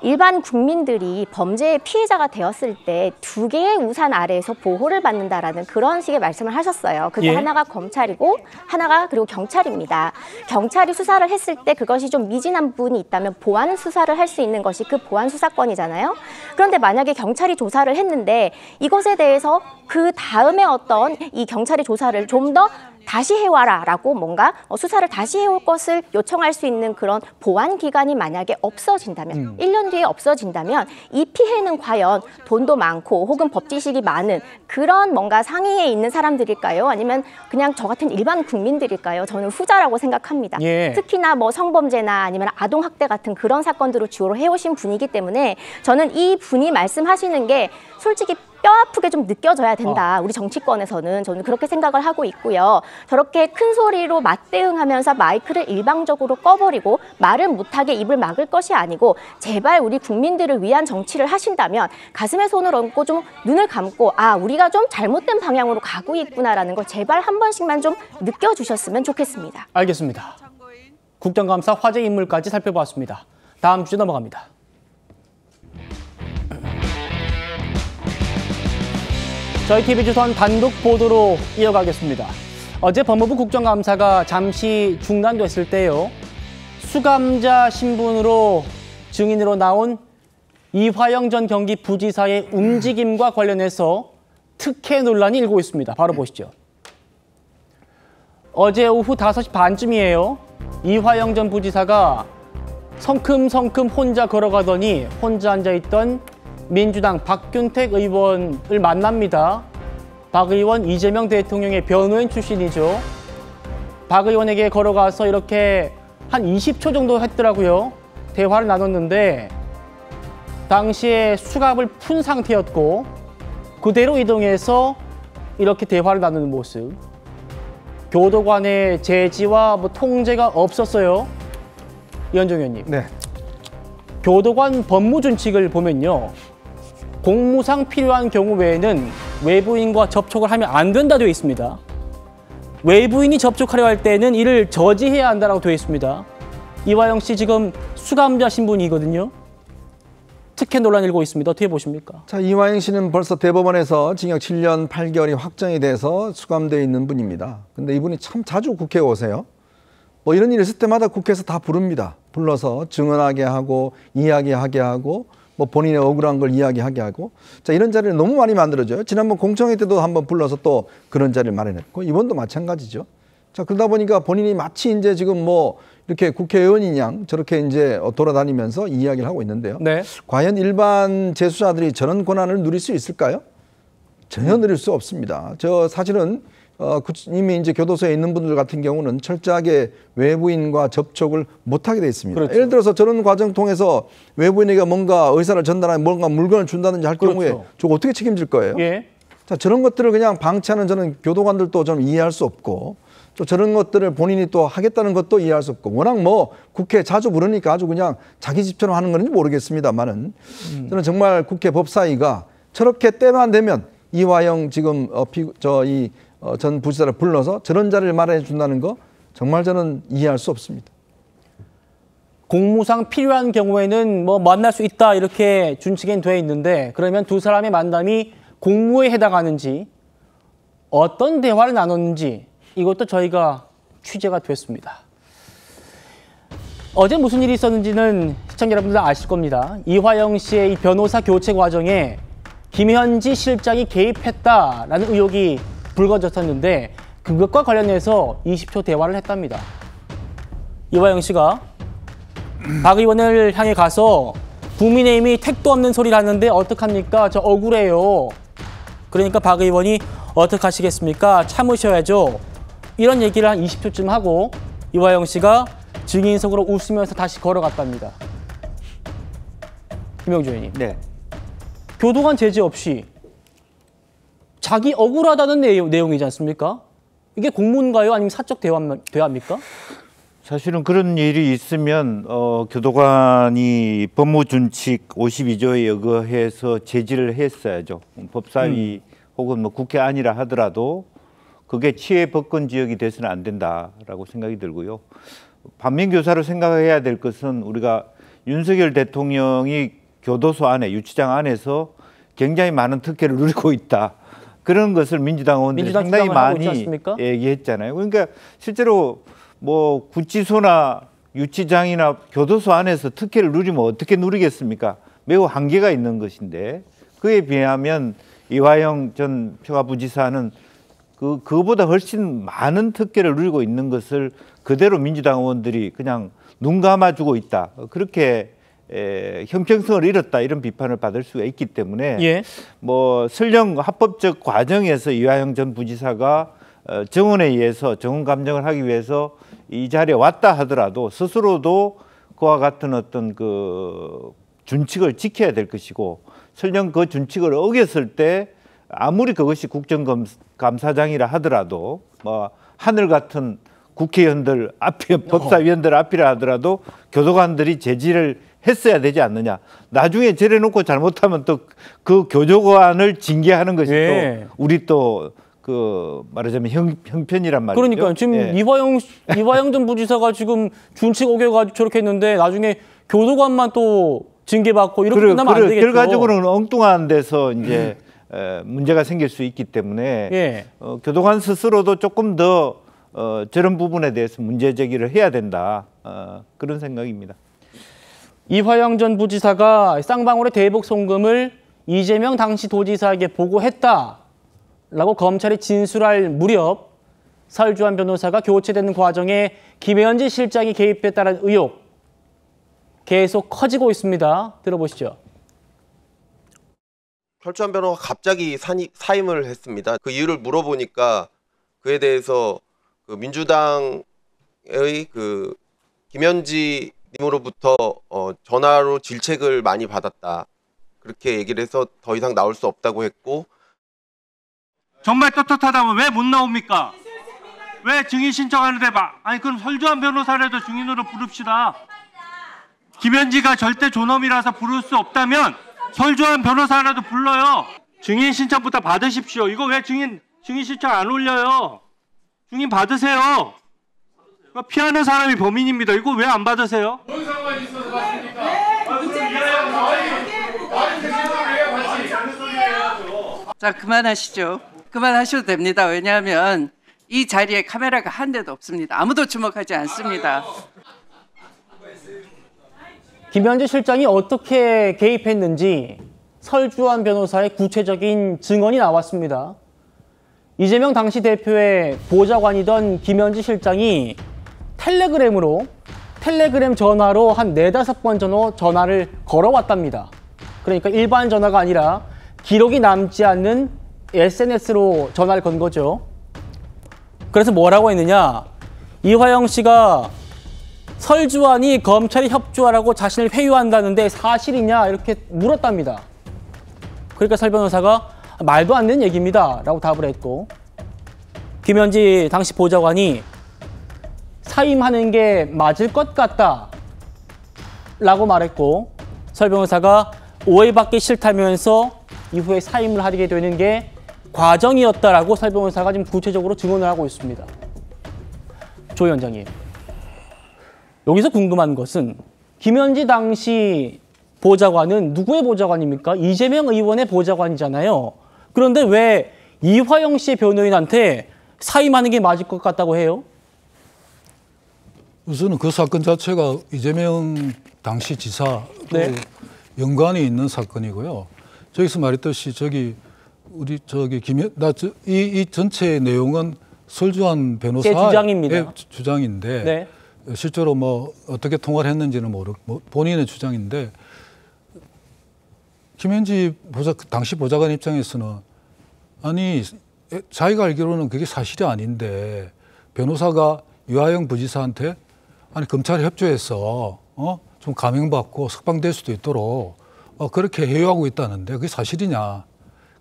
Speaker 20: 일반 국민들이 범죄의 피해자가 되었을 때 두 개의 우산 아래에서 보호를 받는다라는 그런 식의 말씀을 하셨어요. 그게 하나가 검찰이고 하나가 그리고 경찰입니다. 경찰이 수사를 했을 때 그것이 좀 미진한 부분이 있다면 보안 수사를 할 수 있는 것이 그 보안 수사권이잖아요. 그런데 만약에 경찰이 조사를 했는데 이것에 대해서 그 다음에 어떤 이 경찰이 조사를 좀 더 다시 해와라라고 뭔가 수사를 다시 해올 것을 요청할 수 있는 그런 보안 기관이 만약에 없어진다면 1년 뒤에 없어진다면 이 피해는 과연 돈도 많고 혹은 법 지식이 많은 그런 뭔가 상위에 있는 사람들일까요? 아니면 그냥 저 같은 일반 국민들일까요? 저는 후자라고 생각합니다. 예. 특히나 뭐 성범죄나 아니면 아동학대 같은 그런 사건들을 주로 해오신 분이기 때문에 저는 이 분이 말씀하시는 게 솔직히 뼈아프게 좀 느껴져야 된다. 우리 정치권에서는 저는 그렇게 생각을 하고 있고요. 저렇게 큰 소리로 맞대응하면서 마이크를 일방적으로 꺼버리고 말을 못하게 입을 막을 것이 아니고 제발 우리 국민들을 위한 정치를 하신다면 가슴에 손을 얹고 좀 눈을 감고 아 우리가 좀 잘못된 방향으로 가고 있구나라는 걸 제발 한 번씩만 좀 느껴주셨으면 좋겠습니다.
Speaker 1: 알겠습니다. 국정감사 화제 인물까지 살펴보았습니다. 다음 주제 넘어갑니다. 저희 TV조선 단독 보도로 이어가겠습니다. 어제 법무부 국정감사가 잠시 중단됐을 때요. 수감자 신분으로 증인으로 나온 이화영 전 경기부지사의 움직임과 관련해서 특혜 논란이 일고 있습니다. 바로 보시죠. 어제 오후 5시 반쯤이에요. 이화영 전 부지사가 성큼성큼 혼자 걸어가더니 혼자 앉아있던 민주당 박균택 의원을 만납니다. 박 의원 이재명 대통령의 변호인 출신이죠. 박 의원에게 걸어가서 이렇게 한 20초 정도 했더라고요. 대화를 나눴는데 당시에 수갑을 푼 상태였고 그대로 이동해서 이렇게 대화를 나누는 모습. 교도관의 제지와 뭐 통제가 없었어요. 이현정 의원님.
Speaker 3: 네.
Speaker 1: 교도관 법무준칙을 보면요. 공무상 필요한 경우 외에는 외부인과 접촉을 하면 안 된다 되어 있습니다. 외부인이 접촉하려 할 때는 이를 저지해야 한다고 되어 있습니다. 이화영 씨 지금 수감자 신분이거든요. 특혜 논란 일고 있습니다. 어떻게 보십니까?
Speaker 3: 자, 이화영 씨는 벌써 대법원에서 징역 7년 8개월이 확정이 돼서 수감되어 있는 분입니다. 근데 이분이 참 자주 국회에 오세요. 뭐 이런 일이 있을 때마다 국회에서 다 부릅니다. 불러서 증언하게 하고 이야기하게 하고 뭐 본인의 억울한 걸 이야기하게 하고 자 이런 자리를 너무 많이 만들어줘요. 지난번 공청회 때도 한번 불러서 또 그런 자리를 마련했고 이번도 마찬가지죠. 자 그러다 보니까 본인이 마치 이제 지금 뭐 이렇게 국회의원인 양 저렇게 이제 돌아다니면서 이야기를 하고 있는데요.
Speaker 1: 네.
Speaker 3: 과연 일반 재수자들이 저런 권한을 누릴 수 있을까요? 전혀 누릴 수 없습니다. 저 사실은 이미 이제 교도소에 있는 분들 같은 경우는 철저하게 외부인과 접촉을 못하게 돼 있습니다. 그렇죠. 예를 들어서 저런 과정 통해서 외부인에게 뭔가 의사를 전달하는 뭔가 물건을 준다든지 할 경우에
Speaker 1: 그렇죠.
Speaker 3: 저거 어떻게 책임질 거예요?
Speaker 1: 예.
Speaker 3: 자 저런 것들을 그냥 방치하는 저는 교도관들도 좀 이해할 수 없고 또 저런 것들을 본인이 또 하겠다는 것도 이해할 수 없고 워낙 뭐 국회 자주 부르니까 아주 그냥 자기 집처럼 하는 건지 모르겠습니다만은 저는 정말 국회 법사위가 저렇게 때만 되면 이화영 지금 전 부지사를 불러서 저런 자리를 마련해 준다는 거 정말 저는 이해할 수 없습니다.
Speaker 1: 공무상 필요한 경우에는 뭐 만날 수 있다 이렇게 준칙엔 돼 있는데 그러면 두 사람의 만남이 공무에 해당하는지 어떤 대화를 나눴는지 이것도 저희가 취재가 됐습니다. 어제 무슨 일이 있었는지는 시청자 여러분들 아실 겁니다. 이화영 씨의 이 변호사 교체 과정에 김현지 실장이 개입했다라는 의혹이 불거졌었는데 그것과 관련해서 20초 대화를 했답니다. 이화영 씨가 박 의원을 향해 가서 국민의힘이 택도 없는 소리를 하는데 어떡합니까? 저 억울해요. 그러니까 박 의원이 어떡하시겠습니까? 참으셔야죠. 이런 얘기를 한 20초쯤 하고 이화영 씨가 증인석으로 웃으면서 다시 걸어갔답니다. 김영주 의원님.
Speaker 5: 네.
Speaker 1: 교도관 제재 없이 자기 억울하다는 내용이지 않습니까? 이게 공문가요? 아니면 사적 대화입니까?
Speaker 5: 사실은 그런 일이 있으면 교도관이 법무준칙 52조에 의거해서 제지를 했어야죠. 법사위 혹은 뭐 국회 아니라 하더라도 그게 치외법권 지역이 돼서는 안 된다라고 생각이 들고요. 반면교사로 생각해야 될 것은 우리가 윤석열 대통령이 교도소 안에 유치장 안에서 굉장히 많은 특혜를 누리고 있다. 그런 것을 민주당 의원들이 상당히 많이 얘기했잖아요. 그러니까 실제로 뭐 구치소나 유치장이나 교도소 안에서 특혜를 누리면 어떻게 누리겠습니까? 매우 한계가 있는 것인데 그에 비하면 이화영 전 평화부지사는 그거보다 훨씬 많은 특혜를 누리고 있는 것을 그대로 민주당 의원들이 그냥 눈 감아주고 있다. 그렇게 형평성을 잃었다 이런 비판을 받을 수가 있기 때문에
Speaker 1: 예.
Speaker 5: 뭐 설령 합법적 과정에서 이화영 전 부지사가 정원에 의해서 정원 감정을 하기 위해서 이 자리에 왔다 하더라도 스스로도 그와 같은 어떤 그 준칙을 지켜야 될 것이고 설령 그 준칙을 어겼을 때 아무리 그것이 국정감사장이라 하더라도 뭐 하늘 같은 국회의원들 앞에 법사위원들 앞이라 하더라도 교도관들이 제지를 했어야 되지 않느냐. 나중에 저래놓고 잘못하면 또 그 교도관을 징계하는 것이
Speaker 1: 예.
Speaker 5: 또 우리 또 그 말하자면 형편이란 말이죠.
Speaker 1: 그러니까 지금
Speaker 5: 예.
Speaker 1: 이화영 전 부지사가 지금 준칙 어겨가지고 저렇게 했는데 나중에 교도관만 또 징계받고 이렇게 끝나면 안 되겠죠.
Speaker 5: 결과적으로는 엉뚱한 데서 이제 문제가 생길 수 있기 때문에
Speaker 1: 예.
Speaker 5: 교도관 스스로도 조금 더 저런 부분에 대해서 문제 제기를 해야 된다. 그런 생각입니다.
Speaker 1: 이화영 전 부지사가 쌍방울의 대북 송금을 이재명 당시 도지사에게 보고했다라고 검찰이 진술할 무렵 설주환 변호사가 교체되는 과정에 김현지 실장이 개입했다는 의혹 계속 커지고 있습니다. 들어보시죠.
Speaker 11: 설주환 변호사가 갑자기 사임을 했습니다. 그 이유를 물어보니까 그에 대해서 그 민주당의 그 김현지 님으로부터 전화로 질책을 많이 받았다. 그렇게 얘기를 해서 더 이상 나올 수 없다고 했고.
Speaker 12: 정말 떳떳하다면 왜 못 나옵니까? 왜 증인 신청하는데 아니 그럼 설주환 변호사라도 증인으로 부릅시다. 김현지가 절대 존엄이라서 부를 수 없다면 설주환 변호사라도 불러요. 증인 신청부터 받으십시오. 이거 왜 증인 신청 안 올려요? 증인 받으세요. 피하는 사람이 범인입니다. 이거 왜 안 받으세요?
Speaker 10: 뭔 상관이 있어서 받습니까?
Speaker 18: 자, 그만하시죠. 그만하셔도 됩니다. 왜냐하면 이 자리에 카메라가 한 대도 없습니다. 아무도 주목하지 않습니다.
Speaker 1: 김현지 실장이 어떻게 개입했는지 설주환 변호사의 구체적인 증언이 나왔습니다. 이재명 당시 대표의 보좌관이던 김현지 실장이 텔레그램 전화로 한 4-5번 전화를 걸어왔답니다. 그러니까 일반 전화가 아니라 기록이 남지 않는 SNS로 전화를 건 거죠. 그래서 뭐라고 했느냐. 이화영 씨가 설주환이 검찰에 협조하라고 자신을 회유한다는데 사실이냐 이렇게 물었답니다. 그러니까 설 변호사가 말도 안 되는 얘기입니다 라고 답을 했고 김현지 당시 보좌관이 사임하는 게 맞을 것 같다 라고 말했고 설 변호사가 오해받기 싫다면서 이후에 사임을 하게 되는 게 과정이었다라고 설 변호사가 지금 구체적으로 증언을 하고 있습니다. 조 위원장님, 여기서 궁금한 것은 김현지 당시 보좌관은 누구의 보좌관입니까? 이재명 의원의 보좌관이잖아요. 그런데 왜 이화영 씨의 변호인한테 사임하는 게 맞을 것 같다고 해요?
Speaker 8: 우선은 그 사건 자체가 이재명 당시 지사
Speaker 1: 네.
Speaker 8: 연관이 있는 사건이고요. 저기서 말했듯이 이 전체 내용은 설주환 변호사의
Speaker 1: 주장입니다.
Speaker 8: 주장인데
Speaker 1: 네.
Speaker 8: 실제로 뭐 어떻게 통화를 했는지는 모르고 본인의 주장인데 김현지 당시 보좌관 입장에서는 아니 자기가 알기로는 그게 사실이 아닌데 변호사가 이화영 부지사한테 아니 검찰에 협조해서 좀 감형받고 석방될 수도 있도록 그렇게 해요하고 있다는데 그게 사실이냐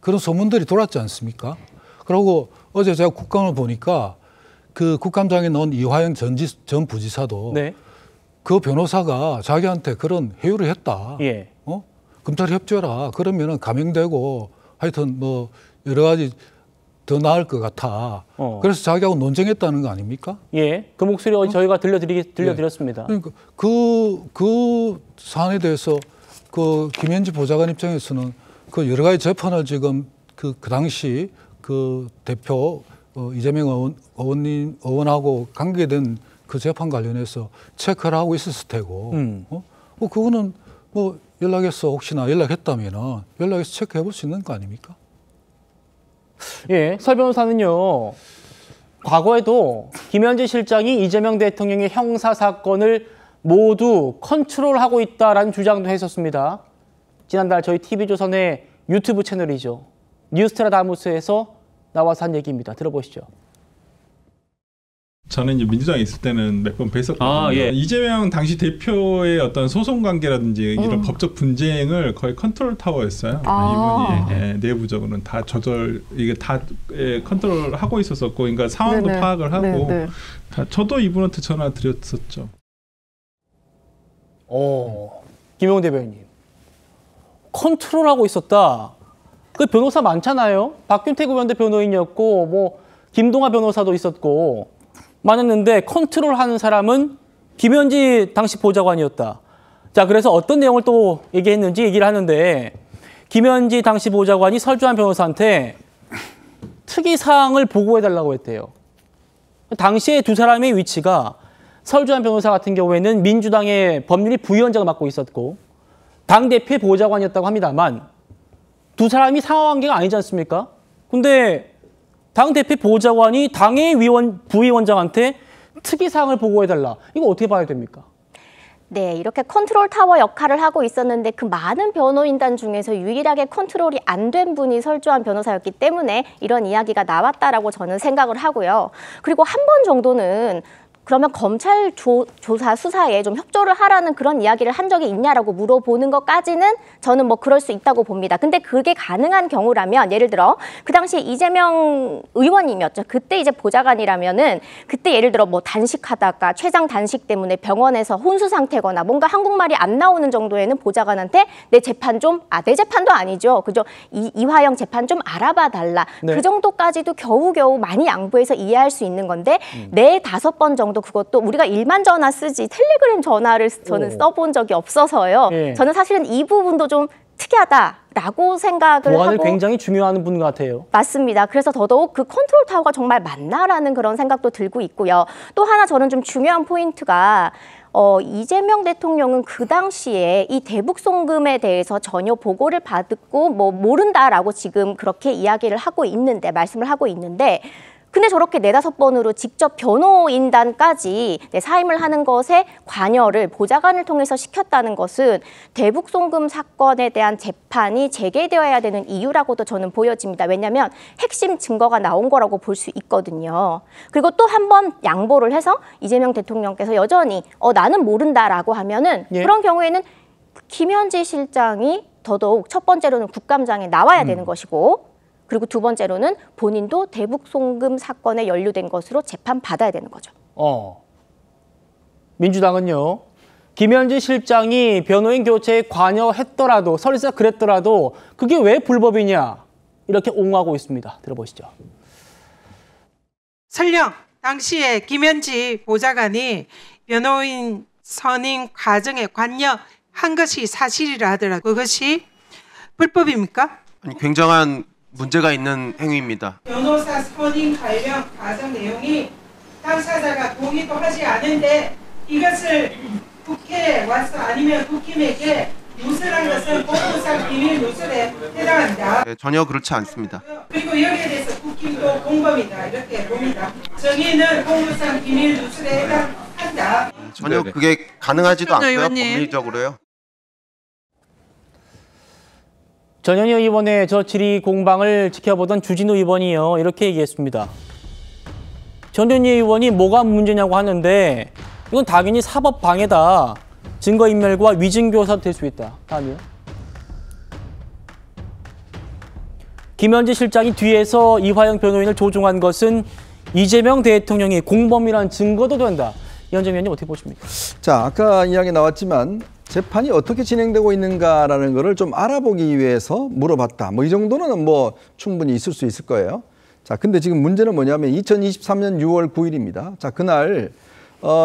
Speaker 8: 그런 소문들이 돌았지 않습니까? 그리고 어제 제가 국감을 보니까 그 국감장에 나온 이화영 전 부지사도
Speaker 1: 네.
Speaker 8: 그 변호사가 자기한테 그런 해유를 했다.
Speaker 1: 예.
Speaker 8: 검찰에 협조해라. 그러면은 감형되고 하여튼 뭐 여러 가지 더 나을 것 같아. 그래서 자기하고 논쟁했다는 거 아닙니까?
Speaker 1: 예, 그 목소리 저희가 들려드렸습니다.
Speaker 8: 그러니까 그 사안에 대해서 그 김현지 보좌관 입장에서는 그 여러 가지 재판을 지금 그 당시 그 대표 이재명 의원하고 관계된 그 재판 관련해서 체크를 하고 있었을 테고, 그거는 뭐 연락해서 혹시나 연락했다면은 연락해서 체크해 볼 수 있는 거 아닙니까?
Speaker 1: 예, 설 변호사는요. 과거에도 김현지 실장이 이재명 대통령의 형사 사건을 모두 컨트롤하고 있다라는 주장도 했었습니다. 지난달 저희 TV조선의 유튜브 채널이죠. 뉴스트라다무스에서 나와서 한 얘기입니다. 들어보시죠.
Speaker 13: 저는 이제 민주당에 있을 때는 몇 번 뵀었거든요.
Speaker 1: 예.
Speaker 13: 이재명 당시 대표의 어떤 소송 관계라든지 이런 법적 분쟁을 거의 컨트롤 타워였어요. 이분이 내부적으로는 다 이게 다 컨트롤하고 있었었고, 그러니까 상황도
Speaker 14: 네네.
Speaker 13: 파악을 하고
Speaker 14: 네네.
Speaker 13: 다 저도 이분한테 전화 드렸었죠.
Speaker 1: 김용 대변인 컨트롤하고 있었다. 그 변호사 많잖아요. 박균택 의원도 변호인이었고, 뭐 김동아 변호사도 있었고. 많았는데 컨트롤하는 사람은 김현지 당시 보좌관이었다. 자, 그래서 어떤 내용을 또 얘기했는지 얘기를 하는데 김현지 당시 보좌관이 설주한 변호사한테 특이사항을 보고해달라고 했대요. 당시에 두 사람의 위치가 설주한 변호사 같은 경우에는 민주당의 법률위 부위원장을 맡고 있었고 당대표의 보좌관이었다고 합니다만 두 사람이 상하관계가 아니지 않습니까? 근데 당대표 보좌관이 당의 부위원장한테 특이사항을 보고해달라. 이거 어떻게 봐야 됩니까?
Speaker 20: 네, 이렇게 컨트롤 타워 역할을 하고 있었는데 그 많은 변호인단 중에서 유일하게 컨트롤이 안 된 분이 설주한 변호사였기 때문에 이런 이야기가 나왔다라고 저는 생각을 하고요. 그리고 한 번 정도는 그러면 검찰 조사 수사에 좀 협조를 하라는 그런 이야기를 한 적이 있냐라고 물어보는 것까지는 저는 뭐 그럴 수 있다고 봅니다. 근데 그게 가능한 경우라면 예를 들어 그 당시에 이재명 의원님이었죠. 그때 이제 보좌관이라면은 그때 예를 들어 뭐 단식하다가 췌장 단식 때문에 병원에서 혼수 상태거나 뭔가 한국말이 안 나오는 정도에는 보좌관한테 내 재판 좀 내 재판도 아니죠. 그죠? 이화영 재판 좀 알아봐 달라.
Speaker 1: 네.
Speaker 20: 그 정도까지도 겨우겨우 많이 양보해서 이해할 수 있는 건데 4-5번 정도 그것도 우리가 일만 전화 쓰지 텔레그램 전화를 저는 써본 적이 없어서요.
Speaker 1: 예.
Speaker 20: 저는 사실은 이 부분도 좀 특이하다라고 생각을
Speaker 1: 보안을
Speaker 20: 하고
Speaker 1: 굉장히 중요한 분 같아요.
Speaker 20: 맞습니다. 그래서 더더욱 그 컨트롤 타워가 정말 맞나라는 그런 생각도 들고 있고요. 또 하나 저는 좀 중요한 포인트가 이재명 대통령은 그 당시에 이 대북 송금에 대해서 전혀 보고를 받고 뭐 모른다라고 지금 그렇게 이야기를 하고 있는데 말씀을 하고 있는데 근데 저렇게 4-5번으로 직접 변호인단까지 사임을 하는 것에 관여를 보좌관을 통해서 시켰다는 것은 대북 송금 사건에 대한 재판이 재개되어야 되는 이유라고도 저는 보여집니다. 왜냐하면 핵심 증거가 나온 거라고 볼 수 있거든요. 그리고 또 한 번 양보를 해서 이재명 대통령께서 여전히 나는 모른다라고 하면은 그런 경우에는 김현지 실장이 더더욱 첫 번째로는 국감장에 나와야 되는 것이고 그리고 두 번째로는 본인도 대북 송금 사건에 연루된 것으로 재판받아야 되는 거죠.
Speaker 1: 민주당은요. 김현지 실장이 변호인 교체에 관여했더라도 설사 그랬더라도 그게 왜 불법이냐 이렇게 옹호하고 있습니다. 들어보시죠.
Speaker 15: 설령 당시에 김현지 보좌관이 변호인 선임 과정에 관여한 것이 사실이라 하더라도 그것이 불법입니까?
Speaker 11: 아니, 굉장한 문제가 있는 행위입니다.
Speaker 15: 변호사 선임 관련 과정 내용이 당사자가 동의도 하지 않은데 이것을 국회에 와서 아니면 국힘에게 누설한 것은 공무상 비밀 누설에 해당한다.
Speaker 11: 네, 전혀 그렇지 않습니다.
Speaker 15: 그리고 여기에 대해서 국힘도 공범이다 이렇게 봅니다. 정의는 공무상 비밀 누설에 해당한다.
Speaker 11: 전혀 그게 가능하지도 않고요. 법리적으로요.
Speaker 1: 전현희 의원의 저 질의 공방을 지켜보던 주진우 의원이요. 이렇게 얘기했습니다. 전현희 의원이 뭐가 문제냐고 하는데 이건 당연히 사법 방해다. 증거인멸과 위증교사도 될 수 있다. 다음이요. 김현지 실장이 뒤에서 이화영 변호인을 조종한 것은 이재명 대통령이 공범이라는 증거도 된다. 이현정 의원님 어떻게 보십니까?
Speaker 3: 자, 아까 이야기 나왔지만 재판이 어떻게 진행되고 있는가라는 거를 좀 알아보기 위해서 물어봤다. 뭐 이 정도는 뭐 충분히 있을 수 있을 거예요. 자, 근데 지금 문제는 뭐냐면 2023년 6월 9일입니다. 자, 그날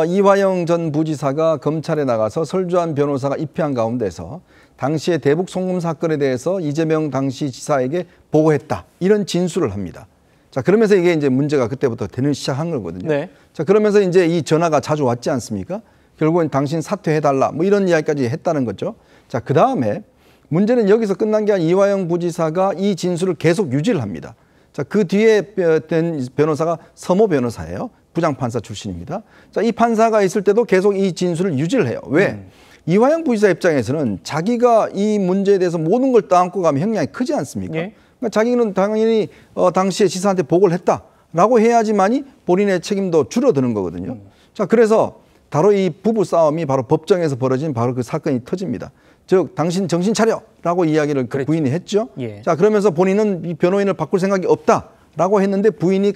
Speaker 3: 이화영 전 부지사가 검찰에 나가서 설주한 변호사가 입회한 가운데서 당시의 대북 송금 사건에 대해서 이재명 당시 지사에게 보고했다. 이런 진술을 합니다. 자, 그러면서 이게 이제 문제가 그때부터 되는 시작한 거거든요.
Speaker 1: 네.
Speaker 3: 자, 그러면서 이제 이 전화가 자주 왔지 않습니까? 결국은 당신 사퇴해달라 뭐 이런 이야기까지 했다는 거죠. 자, 그 다음에 문제는 여기서 끝난 게 아니라 이화영 부지사가 이 진술을 계속 유지를 합니다. 자, 그 뒤에 된 변호사가 서모 변호사예요. 부장판사 출신입니다. 자, 이 판사가 있을 때도 계속 이 진술을 유지를 해요. 왜? 이화영 부지사 입장에서는 자기가 이 문제에 대해서 모든 걸 떠안고 가면 형량이 크지 않습니까? 그러니까 자기는 당연히 당시에 지사한테 보고를 했다라고 해야지만이 본인의 책임도 줄어드는 거거든요. 자, 그래서 바로 이 부부 싸움이 바로 법정에서 벌어진 바로 그 사건이 터집니다. 즉, 당신 정신 차려라고 이야기를 그 부인이 했죠. 자, 그러면서 본인은 이 변호인을 바꿀 생각이 없다라고 했는데 부인의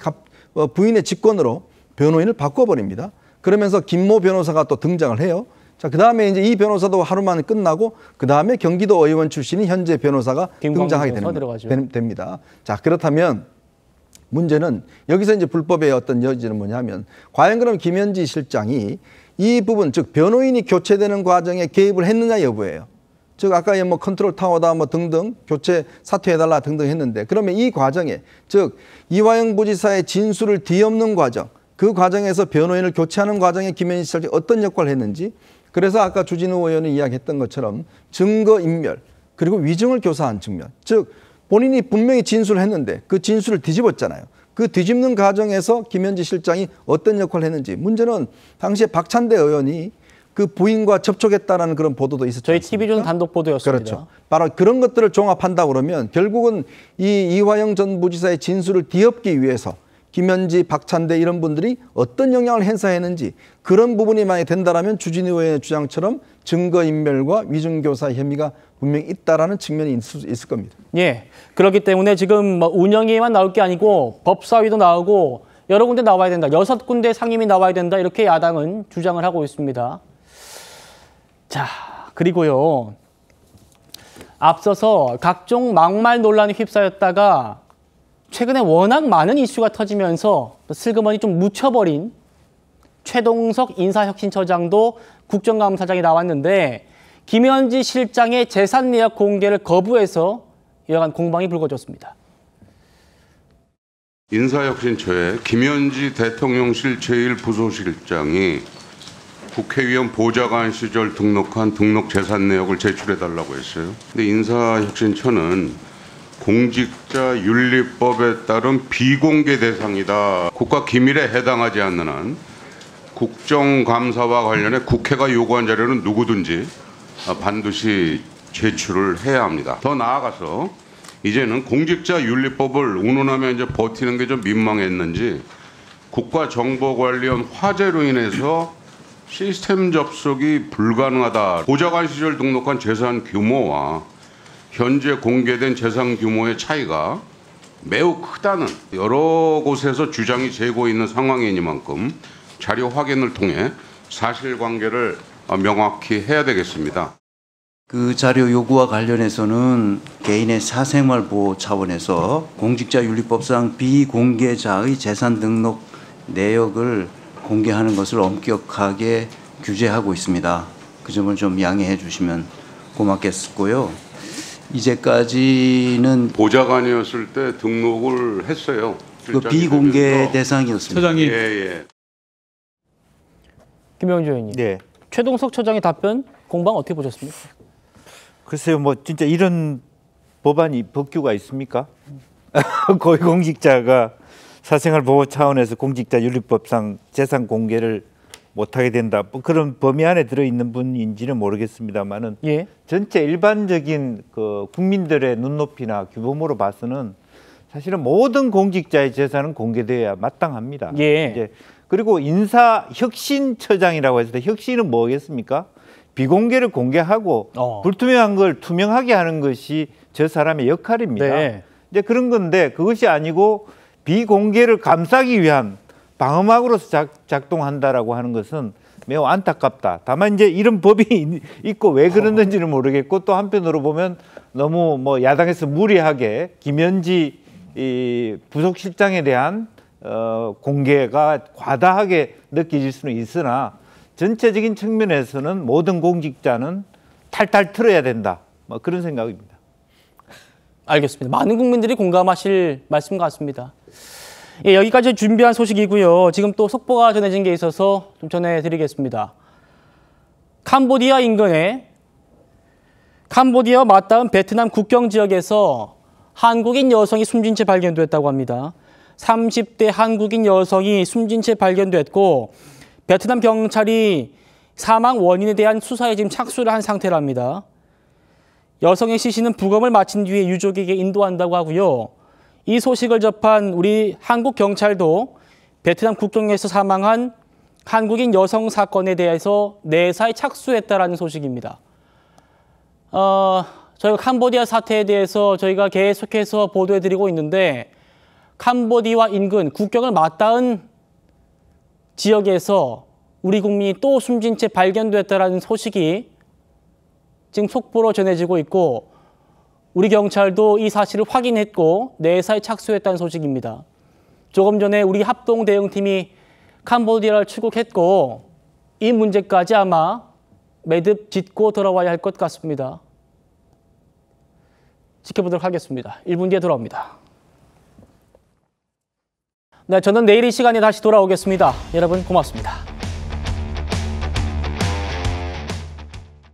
Speaker 3: 직권으로 변호인을 바꿔버립니다. 그러면서 김모 변호사가 또 등장을 해요. 자, 그 다음에 이제 이 변호사도 하루 만에 끝나고 그 다음에 경기도 의원 출신이 현재 변호사가 등장하게 됩니다. 자, 그렇다면 문제는 여기서 이제 불법의 어떤 여지는 뭐냐면 과연 그럼 김현지 실장이 이 부분, 즉 변호인이 교체되는 과정에 개입을 했느냐 여부예요. 즉 아까 뭐 컨트롤 타워다 뭐 등등 교체 사퇴해달라 등등 했는데 그러면 이 과정에 즉 이화영 부지사의 진술을 뒤엎는 과정, 그 과정에서 변호인을 교체하는 과정에 김현지 실장이 어떤 역할을 했는지, 그래서 아까 주진우 의원이 이야기했던 것처럼 증거인멸 그리고 위증을 교사한 측면, 즉 본인이 분명히 진술을 했는데 그 진술을 뒤집었잖아요. 그 뒤집는 과정에서 김현지 실장이 어떤 역할을 했는지. 문제는 당시에 박찬대 의원이 그 부인과 접촉했다라는 그런 보도도 있었죠.
Speaker 1: 저희 TV조선 단독 보도였습니다.
Speaker 3: 그렇죠. 바로 그런 것들을 종합한다 그러면 결국은 이 이화영 전 부지사의 진술을 뒤엎기 위해서 김현지, 박찬대 이런 분들이 어떤 영향을 행사했는지, 그런 부분이 만약에 된다라면 주진우 의원의 주장처럼 증거인멸과 위증교사 혐의가 분명히 있다라는 측면이 있을 겁니다.
Speaker 1: 예, 그렇기 때문에 지금 뭐 운영위에만 나올 게 아니고 법사위도 나오고 여러 군데 나와야 된다. 6군데 상임위 나와야 된다. 이렇게 야당은 주장을 하고 있습니다. 자, 그리고요. 앞서서 각종 막말 논란에 휩싸였다가 최근에 워낙 많은 이슈가 터지면서 슬그머니 좀 묻혀버린 최동석 인사혁신처장도 국정감사장에 나왔는데 김현지 실장의 재산 내역 공개를 거부해서 여간 공방이 불거졌습니다.
Speaker 14: 인사혁신처에 김현지 대통령실 제1부소실장이 국회의원 보좌관 시절 등록한 등록 재산 내역을 제출해달라고 했어요. 근데 인사혁신처는 공직자윤리법에 따른 비공개 대상이다. 국가 기밀에 해당하지 않는 한 국정감사와 관련해 국회가 요구한 자료는 누구든지 반드시 제출을 해야 합니다. 더 나아가서 이제는 공직자윤리법을 운운하며 이제 버티는 게 좀 민망했는지 국가정보관리원 화재로 인해서 시스템 접속이 불가능하다. 보좌관 시절 등록한 재산 규모와 현재 공개된 재산 규모의 차이가 매우 크다는 여러 곳에서 주장이 제고 있는 상황이니만큼 자료 확인을 통해 사실관계를 명확히 해야 되겠습니다.
Speaker 16: 그 자료 요구와 관련해서는 개인의 사생활 보호 차원에서 공직자윤리법상 비공개자의 재산 등록 내역을 공개하는 것을 엄격하게 규제하고 있습니다. 그 점을 좀 양해해 주시면 고맙겠고요. 이제까지는
Speaker 14: 보좌관이었을 때 등록을 했어요.
Speaker 16: 그 비공개 대상이었습니다.
Speaker 14: 처장이 예.
Speaker 1: 김영주 의원님.
Speaker 5: 네.
Speaker 1: 최동석 처장의 답변 공방 어떻게 보셨습니까?
Speaker 5: 글쎄요, 뭐 진짜 이런 법안이 법규가 있습니까? 고위공직자가 사생활 보호 차원에서 공직자윤리법상 재산 공개를 못하게 된다. 뭐 그런 범위 안에 들어있는 분인지는 모르겠습니다만은 전체 일반적인 그 국민들의 눈높이나 규범으로 봐서는 사실은 모든 공직자의 재산은 공개돼야 마땅합니다. 이제 그리고 인사혁신처장이라고 했을 때 혁신은 뭐겠습니까? 비공개를 공개하고 불투명한 걸 투명하게 하는 것이 저 사람의 역할입니다. 이제 그런 건데 그것이 아니고 비공개를 감싸기 위한 방어막으로서 작동한다라고 하는 것은 매우 안타깝다. 다만 이제 이런 법이 있고 왜 그랬는지는 모르겠고 또 한편으로 보면 너무 뭐 야당에서 무리하게 김현지 이 부속실장에 대한 공개가 과다하게 느껴질 수는 있으나 전체적인 측면에서는 모든 공직자는 탈탈 털어야 된다. 뭐 그런 생각입니다.
Speaker 1: 알겠습니다. 많은 국민들이 공감하실 말씀 같습니다. 예, 여기까지 준비한 소식이고요. 지금 또 속보가 전해진 게 있어서 좀 전해드리겠습니다. 캄보디아 인근에 캄보디아와 맞닿은 베트남 국경 지역에서 한국인 여성이 숨진 채 발견됐다고 합니다. 30대 한국인 여성이 숨진 채 발견됐고 베트남 경찰이 사망 원인에 대한 수사에 지금 착수를 한 상태랍니다. 여성의 시신은 부검을 마친 뒤에 유족에게 인도한다고 하고요. 이 소식을 접한 우리 한국 경찰도 베트남 국경에서 사망한 한국인 여성 사건에 대해서 내사에 착수했다라는 소식입니다. 저희가 캄보디아 사태에 대해서 저희가 계속해서 보도해드리고 있는데 캄보디아 인근 국경을 맞닿은 지역에서 우리 국민이 또 숨진 채 발견됐다라는 소식이 지금 속보로 전해지고 있고 우리 경찰도 이 사실을 확인했고 내사에 착수했다는 소식입니다. 조금 전에 우리 합동 대응팀이 캄보디아를 출국했고 이 문제까지 아마 매듭 짓고 돌아와야 할 것 같습니다. 지켜보도록 하겠습니다. 1분 뒤에 돌아옵니다. 네, 저는 내일 이 시간에 다시 돌아오겠습니다. 여러분 고맙습니다.